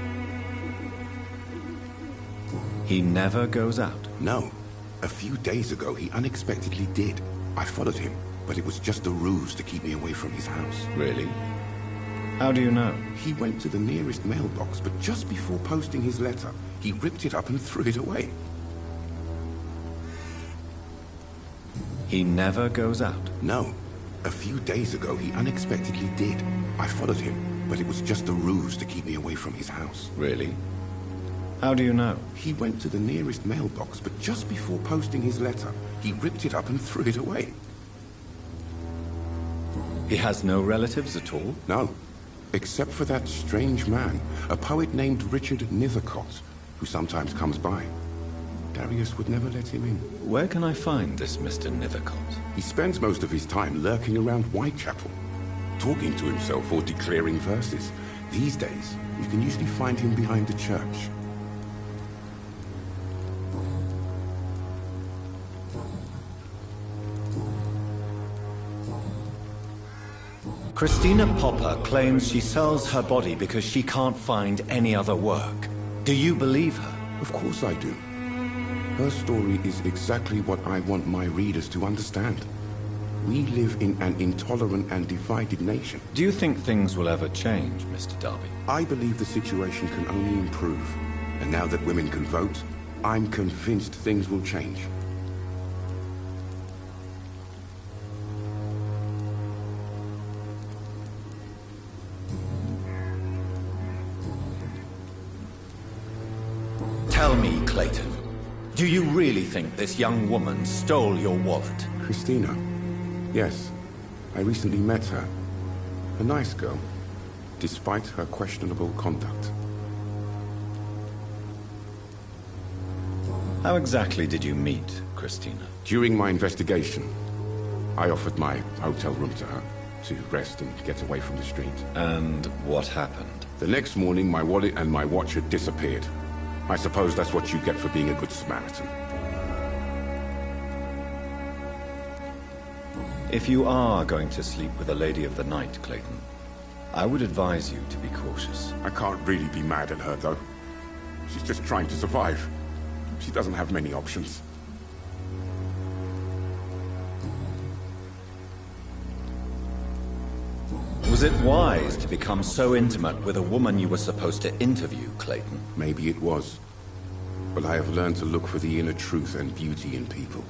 Speaker 1: He never goes out?
Speaker 4: No. A few days ago, he unexpectedly did. I followed him, but it was just a ruse to keep me away from his house.
Speaker 1: Really? How do you know?
Speaker 4: He went to the nearest mailbox, but just before posting his letter, he ripped it up and threw it away.
Speaker 1: He never goes out?
Speaker 4: No. A few days ago, he unexpectedly did. I followed him, but it was just a ruse to keep me away from his house.
Speaker 1: Really? How do you know?
Speaker 4: He went to the nearest mailbox, but just before posting his letter, he ripped it up and threw it away.
Speaker 1: He has no relatives at all?
Speaker 4: No. Except for that strange man, a poet named Richard Nethercott, who sometimes comes by. Darius would never let him in.
Speaker 1: Where can I find this Mr. Nethercott?
Speaker 4: He spends most of his time lurking around Whitechapel, talking to himself or declaring verses. These days, you can usually find him behind the church.
Speaker 1: Christina Popper claims she sells her body because she can't find any other work. Do you believe her?
Speaker 4: Of course I do. Her story is exactly what I want my readers to understand. We live in an intolerant and divided nation.
Speaker 1: Do you think things will ever change, Mr. Darby?
Speaker 4: I believe the situation can only improve. And now that women can vote, I'm convinced things will change.
Speaker 1: Tell me, Clayton, do you really think this young woman stole your wallet?
Speaker 4: Christina? Yes. I recently met her. A nice girl, despite her questionable conduct.
Speaker 1: How exactly did you meet Christina?
Speaker 4: During my investigation, I offered my hotel room to her to rest and get away from the street.
Speaker 1: And what happened?
Speaker 4: The next morning, my wallet and my watch had disappeared. I suppose that's what you get for being a good Samaritan.
Speaker 1: If you are going to sleep with a lady of the night, Clayton, I would advise you to be cautious.
Speaker 4: I can't really be mad at her, though. She's just trying to survive. She doesn't have many options.
Speaker 1: Was it wise to become so intimate with a woman you were supposed to interview, Clayton?
Speaker 4: Maybe it was. But I have learned to look for the inner truth and beauty in people.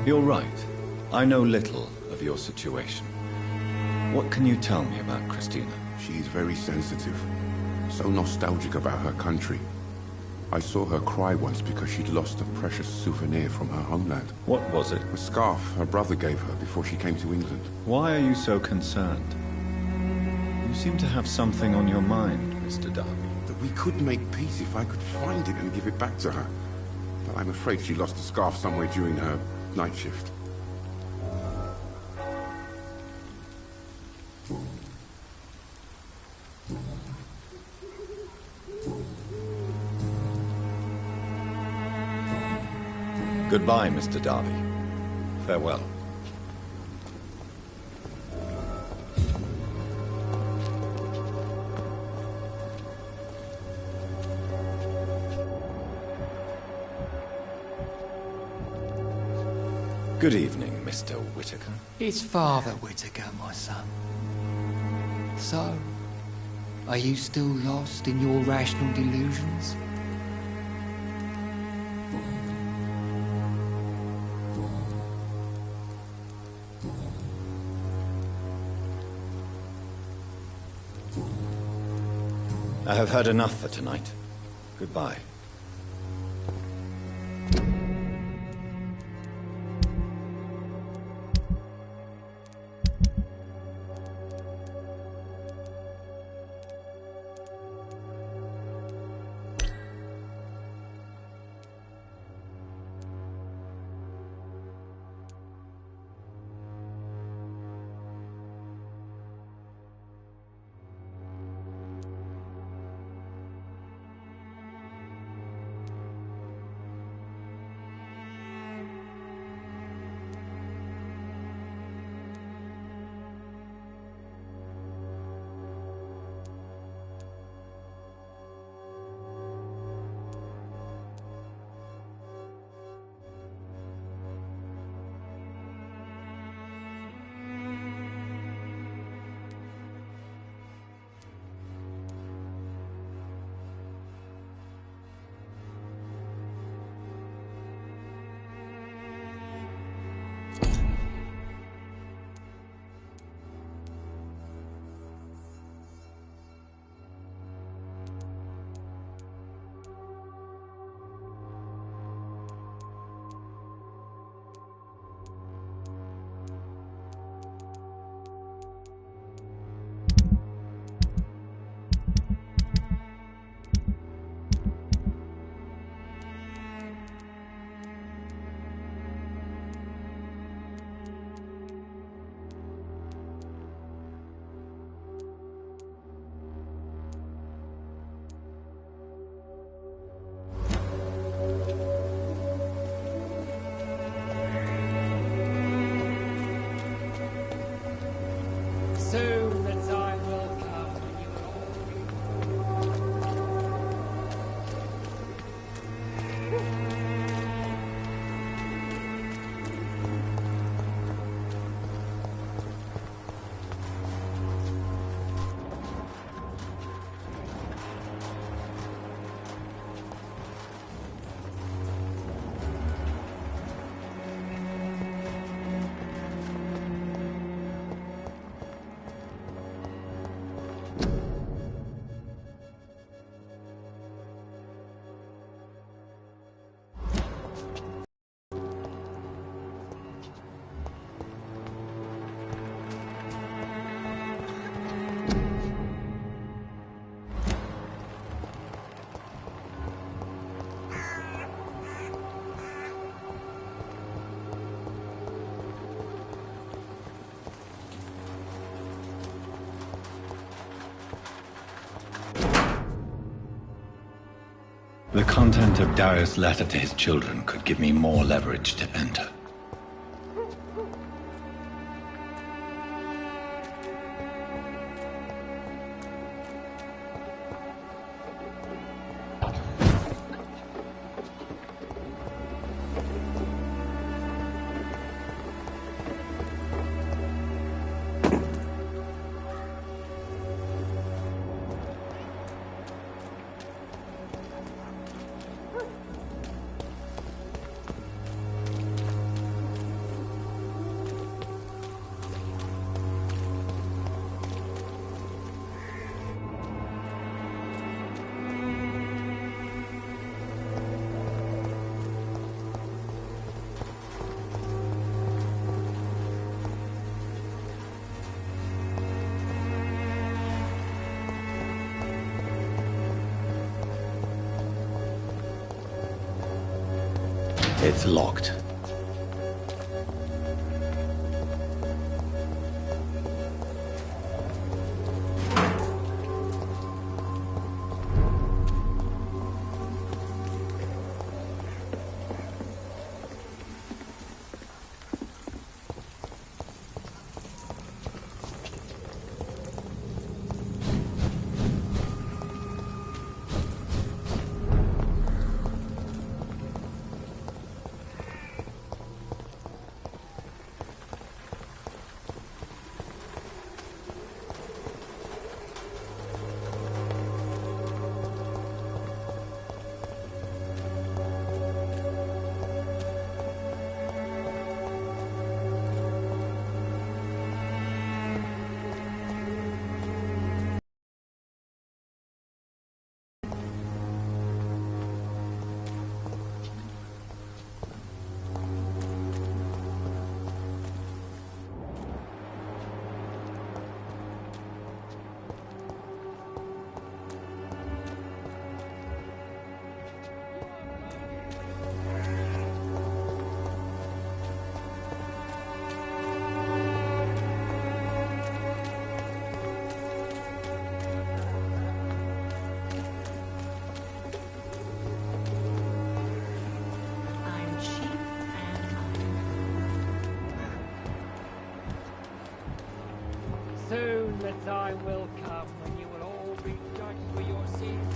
Speaker 1: You're right. I know little of your situation. What can you tell me about Christina?
Speaker 4: She's very sensitive. So nostalgic about her country. I saw her cry once because she'd lost a precious souvenir from her homeland.
Speaker 1: What was it?
Speaker 4: A scarf her brother gave her before she came to England.
Speaker 1: Why are you so concerned? You seem to have something on your mind, Mr. Darby.
Speaker 4: That we could make peace if I could find it and give it back to her. But I'm afraid she lost the scarf somewhere during her night shift.
Speaker 1: Goodbye, Mr. Darby. Farewell. Good evening, Mr. Whitaker.
Speaker 12: It's Father Whitaker, my son. So, are you still lost in your rational delusions?
Speaker 1: I have heard enough for tonight. Goodbye. content of Darius' letter to his children could give me more leverage to enter. It's locked.
Speaker 12: Soon the time will come when you will all be judged for your sins.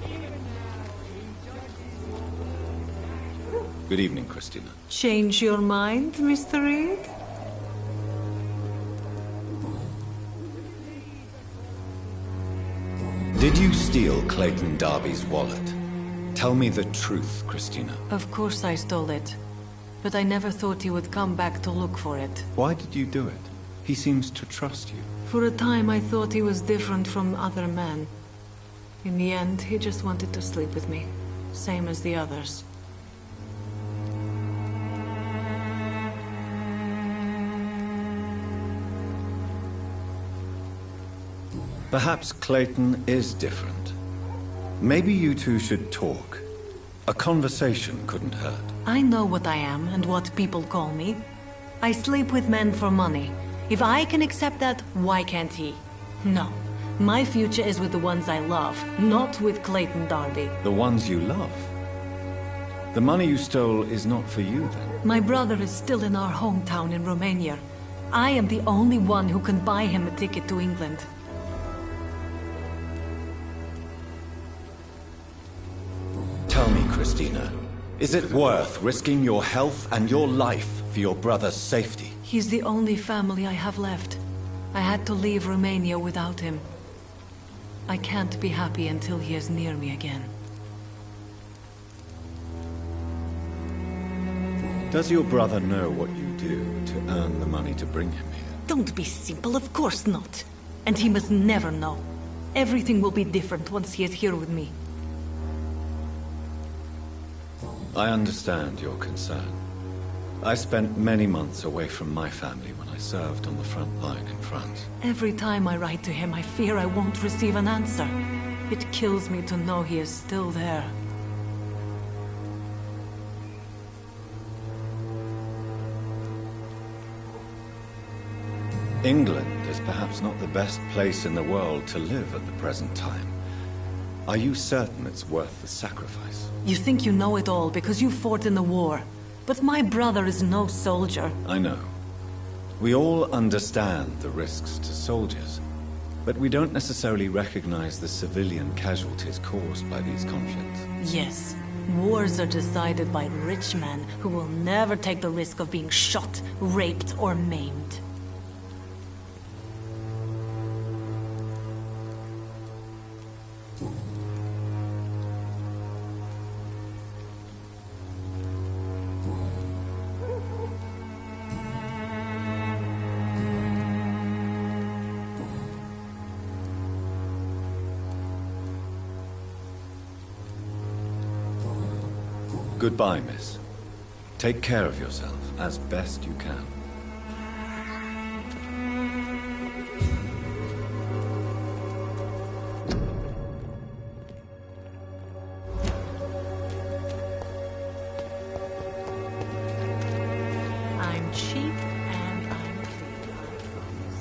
Speaker 12: Even now, he judges your words.
Speaker 1: Good evening, Christina.
Speaker 15: Change your mind, Mr. Reed?
Speaker 1: Did you steal Clayton Darby's wallet? Tell me the truth, Christina.
Speaker 15: Of course I stole it. But I never thought he would come back to look for it.
Speaker 1: Why did you do it? He seems to trust you.
Speaker 15: For a time I thought he was different from other men. In the end, he just wanted to sleep with me. Same as the others.
Speaker 1: Perhaps Clayton is different. Maybe you two should talk. A conversation couldn't hurt.
Speaker 15: I know what I am and what people call me. I sleep with men for money. If I can accept that, why can't he? No. My future is with the ones I love, not with Clayton Darby.
Speaker 1: The ones you love? The money you stole is not for you, then?
Speaker 15: My brother is still in our hometown in Romania. I am the only one who can buy him a ticket to England.
Speaker 1: Tell me, Christina, is it worth risking your health and your life for your brother's safety?
Speaker 15: He's the only family I have left. I had to leave Romania without him. I can't be happy until he is near me again.
Speaker 1: Does your brother know what you do to earn the money to bring him here?
Speaker 15: Don't be simple, of course not. And he must never know. Everything will be different once he is here with me.
Speaker 1: I understand your concern. I spent many months away from my family when I served on the front line in France.
Speaker 15: Every time I write to him, I fear I won't receive an answer. It kills me to know he is still there. England is perhaps not the best place in the world to live at the present time.
Speaker 1: Are you certain it's worth the sacrifice?
Speaker 15: You think you know it all because you fought in the war. But my brother is no soldier.
Speaker 1: I know. We all understand the risks to soldiers, but we don't necessarily recognize the civilian casualties caused by these conflicts.
Speaker 15: Yes. Wars are decided by rich men who will never take the risk of being shot, raped, or maimed.
Speaker 1: Goodbye, miss. Take care of yourself as best you can.
Speaker 15: I'm cheap and I'm clean, I promise.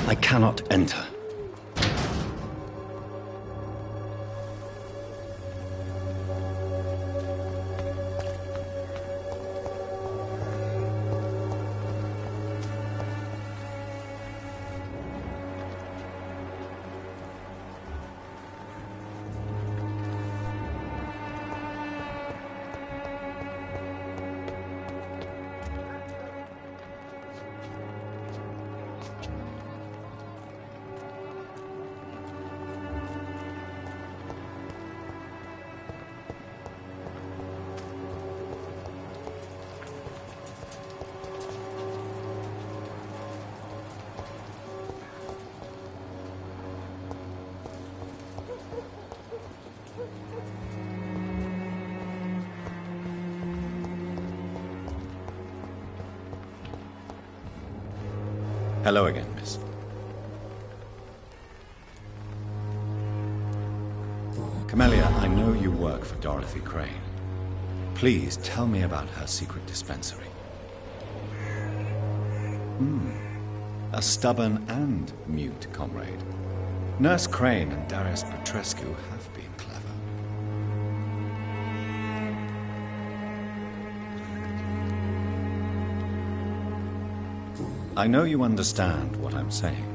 Speaker 1: I cannot enter. Hello again, miss. Camellia, I know you work for Dorothy Crane. Please tell me about her secret dispensary. A stubborn and mute comrade. Nurse Crane and Darius Petrescu have been clever. I know you understand what I'm saying.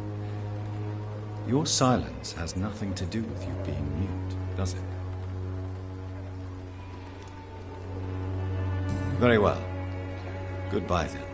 Speaker 1: Your silence has nothing to do with you being mute, does it? Very well. Goodbye then.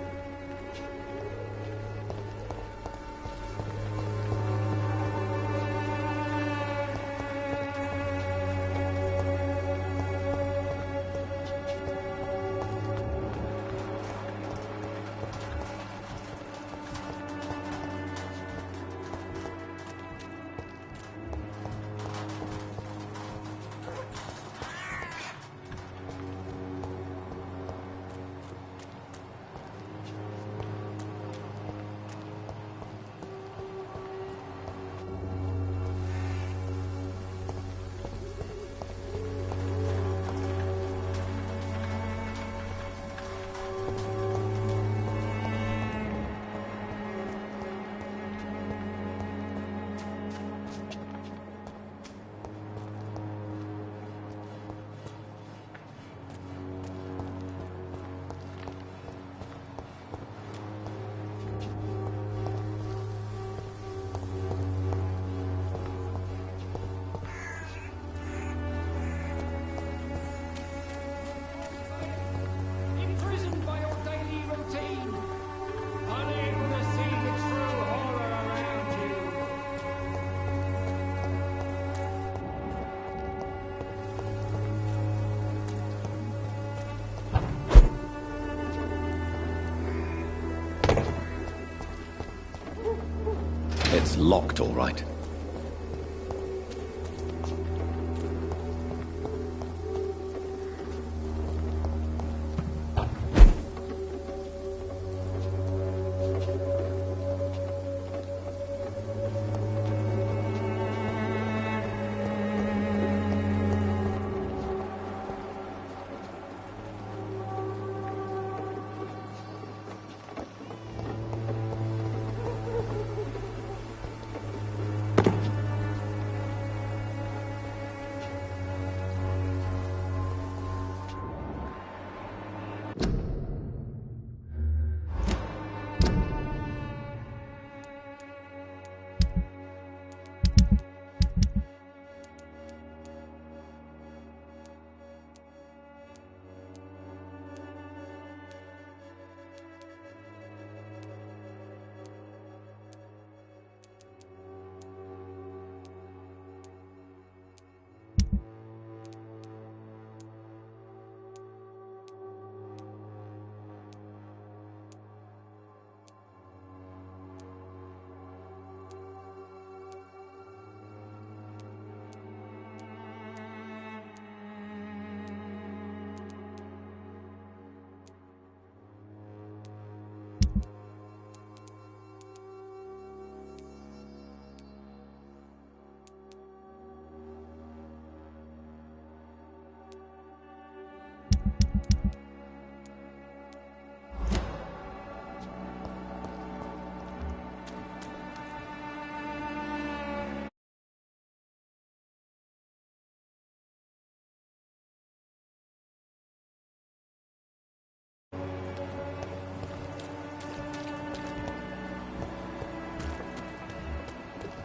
Speaker 1: It's locked, all right.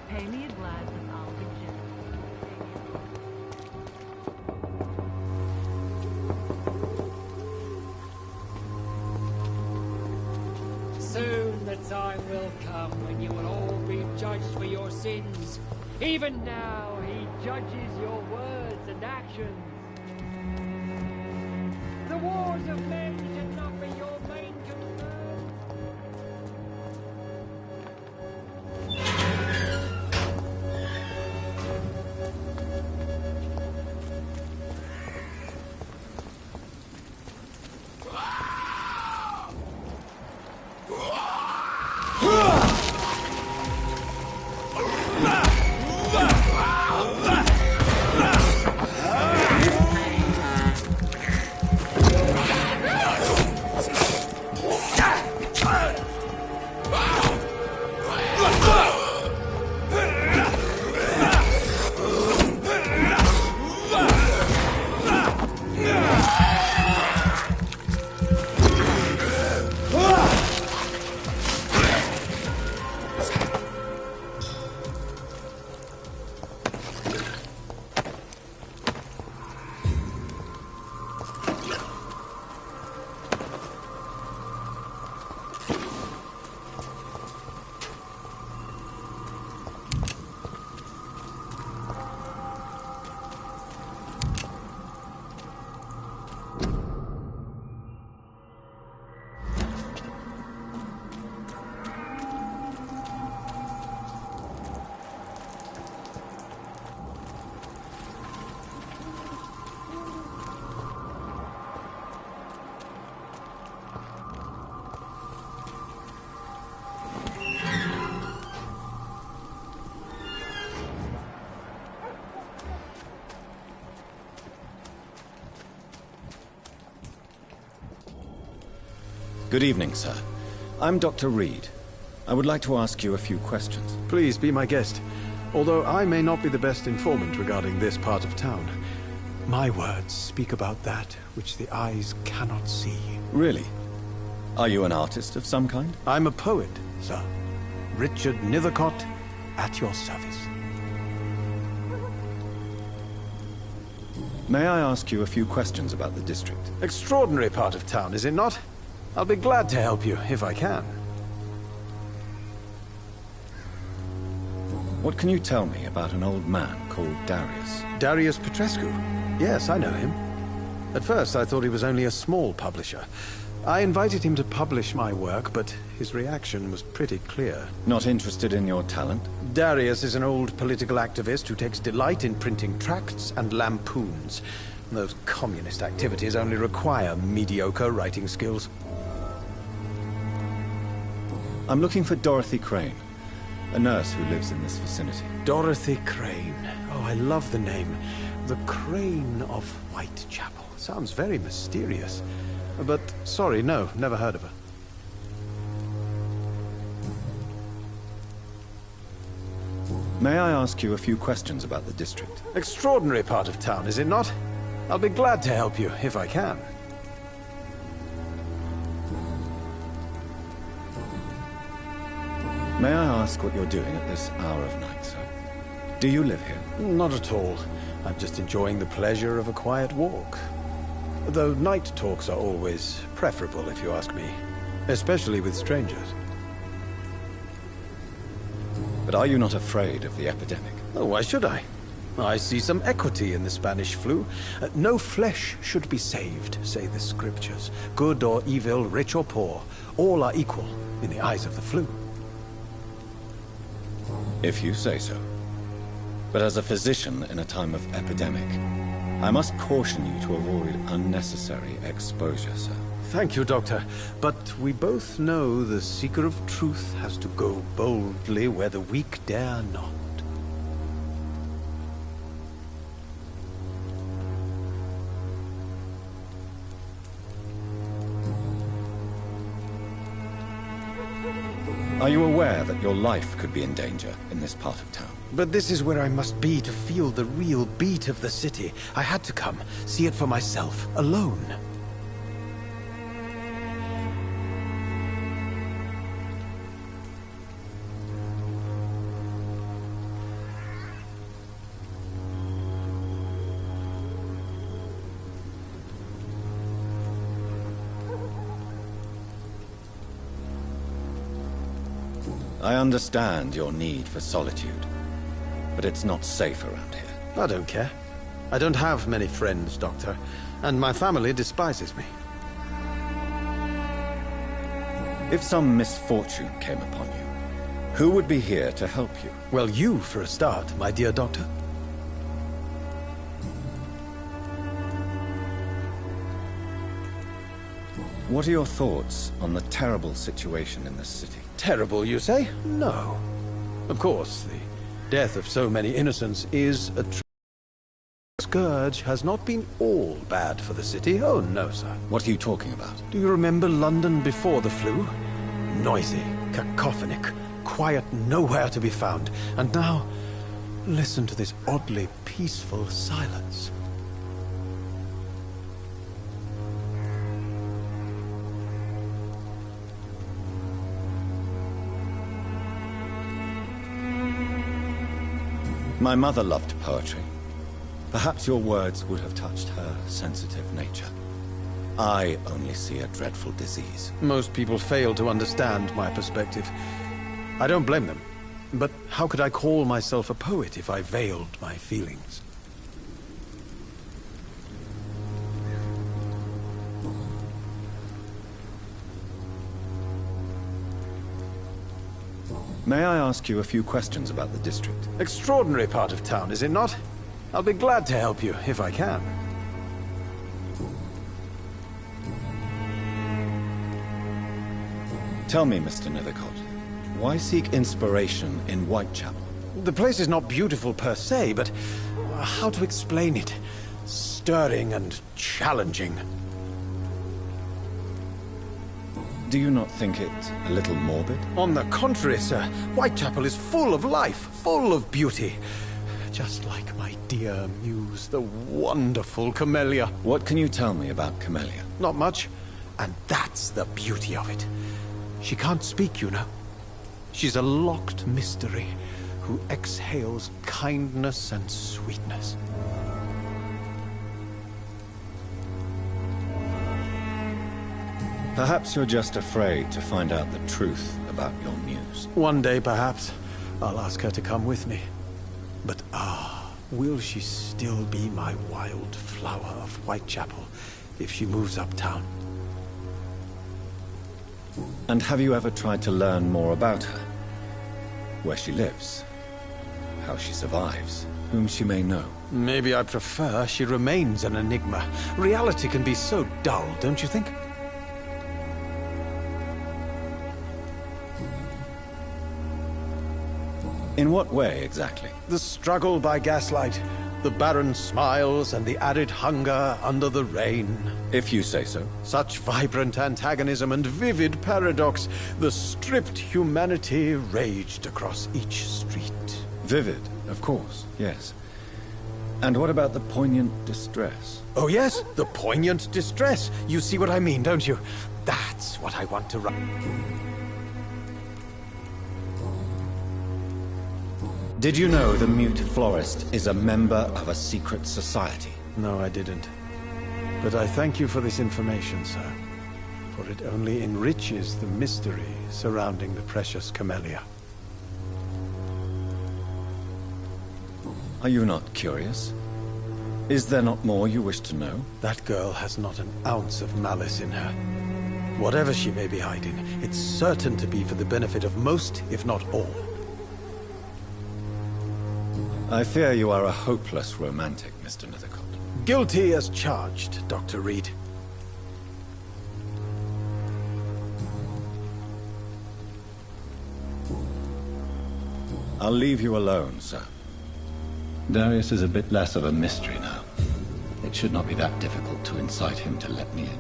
Speaker 15: Pay me a glass and I'll be
Speaker 12: Soon the time will come when you will all be judged for your sins. Even now, he judges your words and actions. The wars of men should not be your main concern.
Speaker 1: Good evening, sir. I'm Dr. Reed. I would like to ask you a few questions.
Speaker 18: Please be my guest. Although I may not be the best informant regarding this part of town, my words speak about that which the eyes cannot see.
Speaker 1: Really? Are you an artist of some kind?
Speaker 18: I'm a poet, sir. Richard Nethercott, at your service.
Speaker 1: May I ask you a few questions about the district?
Speaker 18: Extraordinary part of town, is it not? I'll be glad to help you, if I can.
Speaker 1: What can you tell me about an old man called Darius?
Speaker 18: Darius Petrescu? Yes, I know him. At first, I thought he was only a small publisher. I invited him to publish my work, but his reaction was pretty clear.
Speaker 1: Not interested in your talent?
Speaker 18: Darius is an old political activist who takes delight in printing tracts and lampoons. Those communist activities only require mediocre writing skills.
Speaker 1: I'm looking for Dorothy Crane, a nurse who lives in this vicinity.
Speaker 18: Dorothy Crane. Oh, I love the name. The Crane of Whitechapel. Sounds very mysterious. But, sorry, no, never heard of her.
Speaker 1: May I ask you a few questions about the district?
Speaker 18: Extraordinary part of town, is it not? I'll be glad to help you, if I can.
Speaker 1: May I ask what you're doing at this hour of night, sir? Do you live here?
Speaker 18: Not at all. I'm just enjoying the pleasure of a quiet walk. Though night talks are always preferable, if you ask me. Especially with strangers.
Speaker 1: But are you not afraid of the epidemic?
Speaker 18: Oh, why should I? I see some equity in the Spanish flu. No flesh should be saved, say the scriptures. Good or evil, rich or poor, all are equal in the eyes of the flu.
Speaker 1: If you say so. But as a physician in a time of epidemic, I must caution you to avoid unnecessary exposure, sir.
Speaker 18: Thank you, Doctor. But we both know the seeker of truth has to go boldly where the weak dare not.
Speaker 1: Are you aware that your life could be in danger in this part of town?
Speaker 18: But this is where I must be to feel the real beat of the city. I had to come, see it for myself, alone.
Speaker 1: I understand your need for solitude, but it's not safe around here.
Speaker 18: I don't care. I don't have many friends, Doctor, and my family despises me.
Speaker 1: If some misfortune came upon you, who would be here to help you?
Speaker 18: Well, you, for a start, my dear Doctor.
Speaker 1: What are your thoughts on the terrible situation in this city?
Speaker 18: Terrible, you say? No. Of course, the death of so many innocents is a scourge has not been all bad for the city. Oh, no, sir.
Speaker 1: What are you talking about?
Speaker 18: Do you remember London before the flu? Noisy, cacophonic, quiet nowhere to be found. And now, listen to this oddly peaceful silence.
Speaker 1: My mother loved poetry. Perhaps your words would have touched her sensitive nature. I only see a dreadful disease.
Speaker 18: Most people fail to understand my perspective. I don't blame them. But how could I call myself a poet if I veiled my feelings?
Speaker 1: May I ask you a few questions about the district?
Speaker 18: Extraordinary part of town, is it not? I'll be glad to help you, if I can.
Speaker 1: Tell me, Mr. Nethercott, why seek inspiration in Whitechapel?
Speaker 18: The place is not beautiful per se, but how to explain it? Stirring and challenging.
Speaker 1: Do you not think it a little morbid?
Speaker 18: On the contrary, sir. Whitechapel is full of life, full of beauty. Just like my dear muse, the wonderful Camellia.
Speaker 1: What can you tell me about Camellia?
Speaker 18: Not much. And that's the beauty of it. She can't speak, you know. She's a locked mystery who exhales kindness and sweetness.
Speaker 1: Perhaps you're just afraid to find out the truth about your muse.
Speaker 18: One day, perhaps, I'll ask her to come with me. But will she still be my wild flower of Whitechapel if she moves uptown?
Speaker 1: And have you ever tried to learn more about her? Where she lives? How she survives? Whom she may know?
Speaker 18: Maybe I prefer she remains an enigma. Reality can be so dull, don't you think?
Speaker 1: In what way, exactly?
Speaker 18: The struggle by gaslight, the barren smiles and the added hunger under the rain.
Speaker 1: If you say so.
Speaker 18: Such vibrant antagonism and vivid paradox. The stripped humanity raged across each street.
Speaker 1: Vivid, of course, yes. And what about the poignant distress?
Speaker 18: Oh yes, the poignant distress. You see what I mean, don't you? That's what I want to write.
Speaker 1: Did you know the mute florist is a member of a secret society?
Speaker 18: No, I didn't. But I thank you for this information, sir. For it only enriches the mystery surrounding the precious camellia.
Speaker 1: Are you not curious? Is there not more you wish to know?
Speaker 18: That girl has not an ounce of malice in her. Whatever she may be hiding, it's certain to be for the benefit of most, if not all.
Speaker 1: I fear you are a hopeless romantic, Mr. Nethercott.
Speaker 18: Guilty as charged, Dr. Reed.
Speaker 1: I'll leave you alone, sir. Darius is a bit less of a mystery now. It should not be that difficult to incite him to let me in.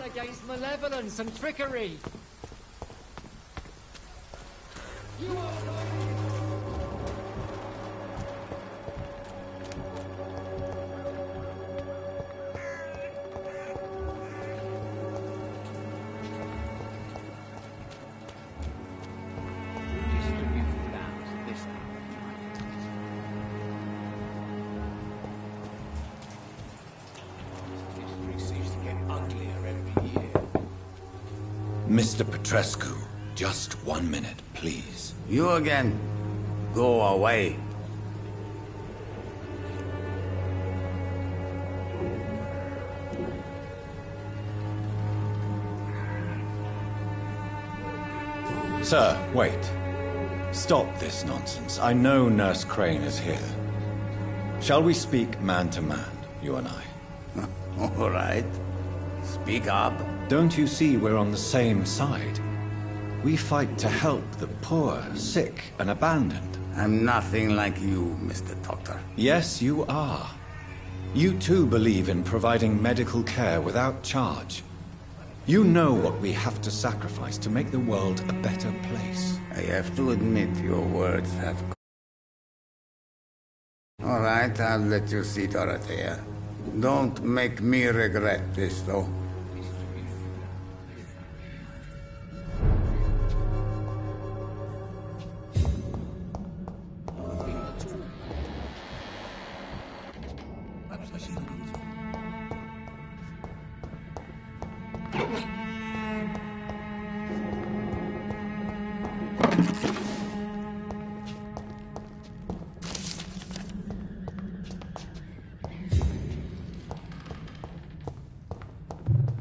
Speaker 12: Against malevolence and trickery.
Speaker 1: Mr. Petrescu, just 1 minute, please.
Speaker 11: You again? Go away.
Speaker 1: Sir, wait. Stop this nonsense. I know Nurse Crane is here. Shall we speak man to man, you and I?
Speaker 11: All right. Speak up.
Speaker 1: Don't you see we're on the same side? We fight to help the poor, sick, and abandoned.
Speaker 11: I'm nothing like you, Mr. Doctor.
Speaker 1: Yes, you are. You too believe in providing medical care without charge. You know what we have to sacrifice to make the world a better place.
Speaker 11: I have to admit your words have... All right, I'll let you see Dorothea. Don't make me regret this, though.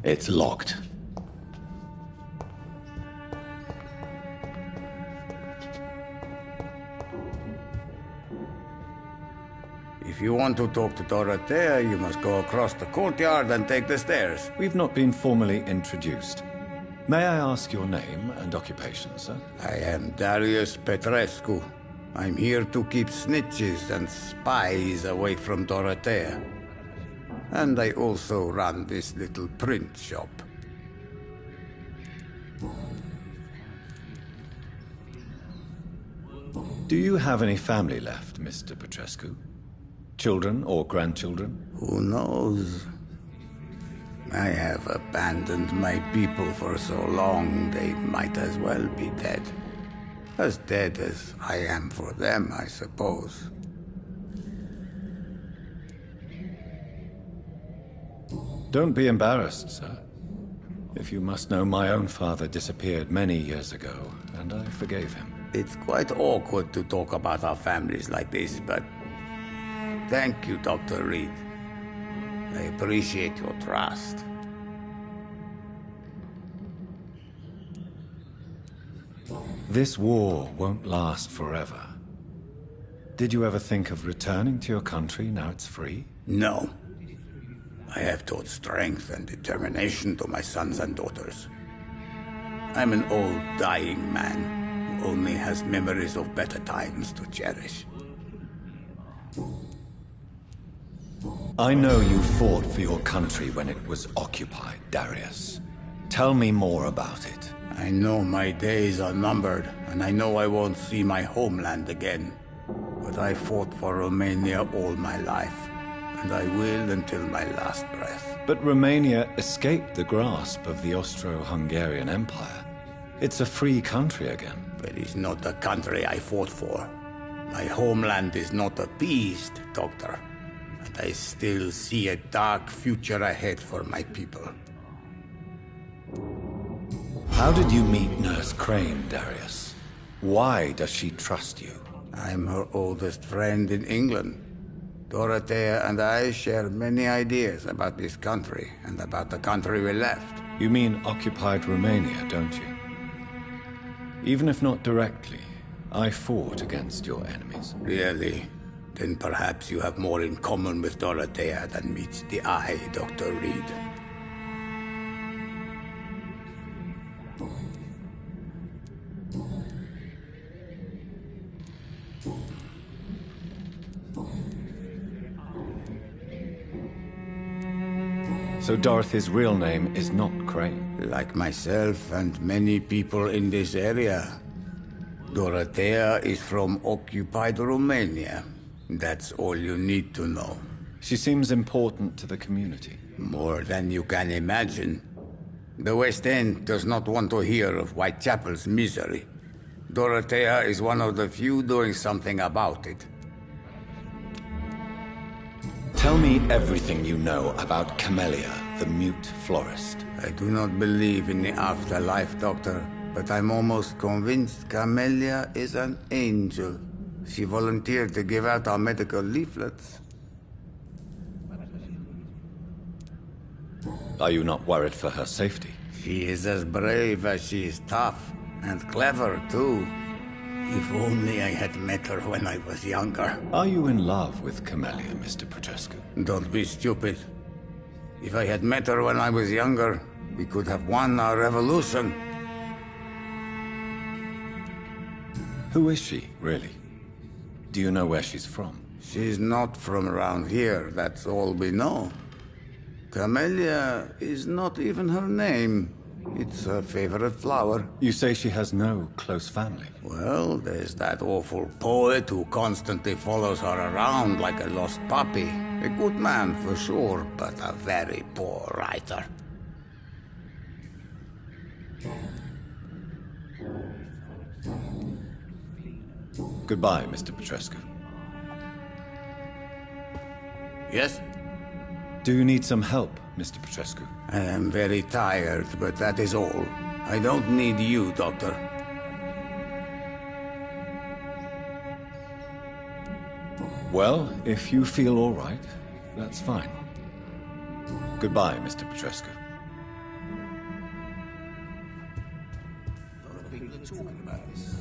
Speaker 1: It's locked.
Speaker 11: If you want to talk to Dorothea, you must go across the courtyard and take the stairs.
Speaker 1: We've not been formally introduced. May I ask your name and occupation, sir?
Speaker 11: I am Darius Petrescu. I'm here to keep snitches and spies away from Dorothea. And I also run this little print shop.
Speaker 1: Do you have any family left, Mr. Petrescu? Children or grandchildren?
Speaker 11: Who knows? I have abandoned my people for so long, they might as well be dead. As dead as I am for them, I suppose.
Speaker 1: Don't be embarrassed, sir. If you must know, my own father disappeared many years ago, and I forgave him.
Speaker 11: It's quite awkward to talk about our families like this, but thank you, Dr. Reed. I appreciate your trust.
Speaker 1: This war won't last forever. Did you ever think of returning to your country now it's free?
Speaker 11: No. I have taught strength and determination to my sons and daughters. I'm an old, dying man who only has memories of better times to cherish.
Speaker 1: I know you fought for your country when it was occupied, Darius. Tell me more about it.
Speaker 11: I know my days are numbered, and I know I won't see my homeland again. But I fought for Romania all my life, and I will until my last breath.
Speaker 1: But Romania escaped the grasp of the Austro-Hungarian Empire. It's a free country again.
Speaker 11: But it's not the country I fought for. My homeland is not appeased, Doctor. And I still see a dark future ahead for my people.
Speaker 1: How did you meet Nurse Crane, Darius? Why does she trust you?
Speaker 11: I'm her oldest friend in England. Dorothea and I share many ideas about this country and about the country we left.
Speaker 1: You mean occupied Romania, don't you? Even if not directly, I fought against your enemies.
Speaker 11: Really? Then perhaps you have more in common with Dorothea than meets the eye, Dr. Reed.
Speaker 1: So Dorothy's real name is not Crane?
Speaker 11: Like myself and many people in this area. Dorothea is from occupied Romania. That's all you need to know.
Speaker 1: She seems important to the community.
Speaker 11: More than you can imagine. The West End does not want to hear of Whitechapel's misery. Dorothea is one of the few doing something about it.
Speaker 1: Tell me everything you know about Camellia, the mute florist.
Speaker 11: I do not believe in the afterlife, Doctor, but I'm almost convinced Camellia is an angel. She volunteered to give out our medical leaflets.
Speaker 1: Are you not worried for her safety?
Speaker 11: She is as brave as she is tough, and clever, too. If only I had met her when I was younger.
Speaker 1: Are you in love with Camellia, Mr. Petrescu?
Speaker 11: Don't be stupid. If I had met her when I was younger, we could have won our revolution.
Speaker 1: Who is she, really? Do you know where she's from?
Speaker 11: She's not from around here, that's all we know. Camellia is not even her name. It's her favorite flower.
Speaker 1: You say she has no close family?
Speaker 11: Well, there's that awful poet who constantly follows her around like a lost puppy. A good man for sure, but a very poor writer.
Speaker 1: Goodbye, Mr. Petrescu.
Speaker 11: Yes?
Speaker 1: Do you need some help, Mr. Petrescu?
Speaker 11: I am very tired, but that is all. I don't need you, Doctor.
Speaker 1: Well, if you feel all right, that's fine. Goodbye, Mr. Petrescu.
Speaker 11: A lot of people are talking about this.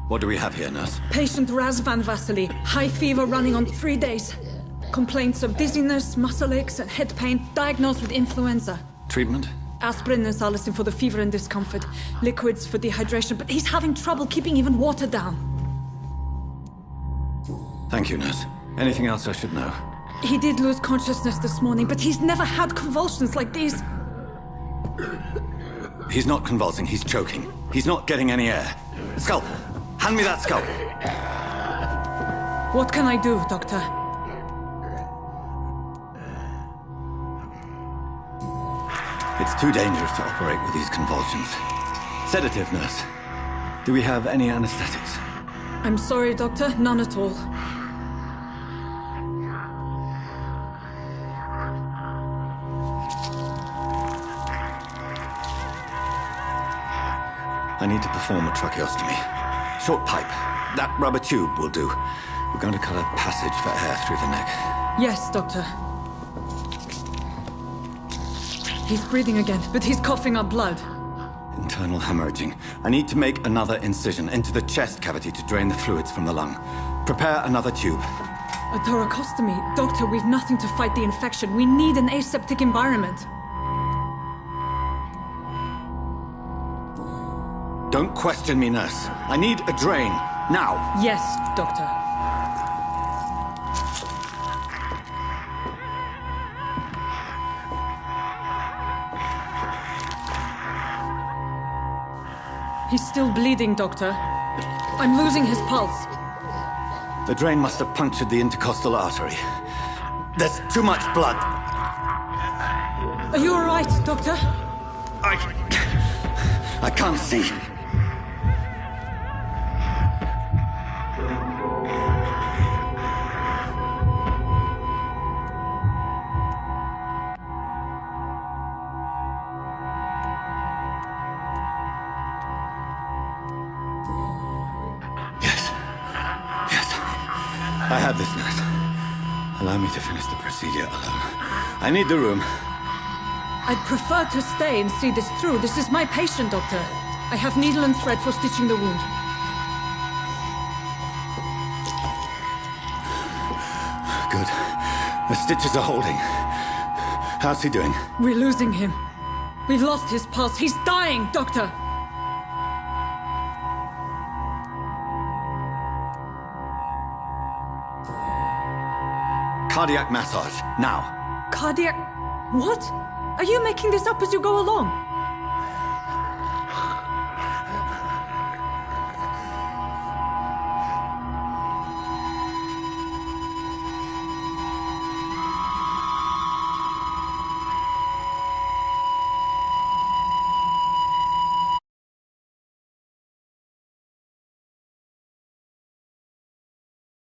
Speaker 1: What do we have here, nurse?
Speaker 8: Patient Raz Van Vasily. High fever running on 3 days. Complaints of dizziness, muscle aches, and head pain. Diagnosed with influenza.
Speaker 1: Treatment?
Speaker 8: Aspirin and salicin for the fever and discomfort. Liquids for dehydration, but he's having trouble keeping even water down.
Speaker 1: Thank you, nurse. Anything else I should know?
Speaker 8: He did lose consciousness this morning, but he's never had convulsions like these.
Speaker 1: He's not convulsing, he's choking. He's not getting any air. Scalpel! Hand me that scalpel!
Speaker 8: What can I do, Doctor?
Speaker 1: It's too dangerous to operate with these convulsions. Sedative, nurse. Do we have any anesthetics?
Speaker 8: I'm sorry, Doctor. None at all.
Speaker 1: I need to perform a tracheostomy. Short pipe. That rubber tube will do. We're going to cut a passage for air through the neck.
Speaker 8: Yes, Doctor. He's breathing again, but he's coughing up blood.
Speaker 1: Internal hemorrhaging. I need to make another incision into the chest cavity to drain the fluids from the lung. Prepare another tube.
Speaker 8: A thoracostomy. Doctor, we've nothing to fight the infection. We need an aseptic environment.
Speaker 1: Don't question me, nurse. I need a drain. Now.
Speaker 8: Yes, Doctor. He's still bleeding, Doctor. I'm losing his pulse.
Speaker 1: The drain must have punctured the intercostal artery. There's too much blood.
Speaker 8: Are you all right, Doctor?
Speaker 1: I can't see. I have this, nurse. Allow me to finish the procedure alone. I need the room.
Speaker 8: I'd prefer to stay and see this through. This is my patient, Doctor. I have needle and thread for stitching the wound.
Speaker 1: Good. The stitches are holding. How's he doing?
Speaker 8: We're losing him. We've lost his pulse. He's dying, Doctor!
Speaker 1: Cardiac massage, now.
Speaker 8: Cardiac... What? Are you making this up as you go along?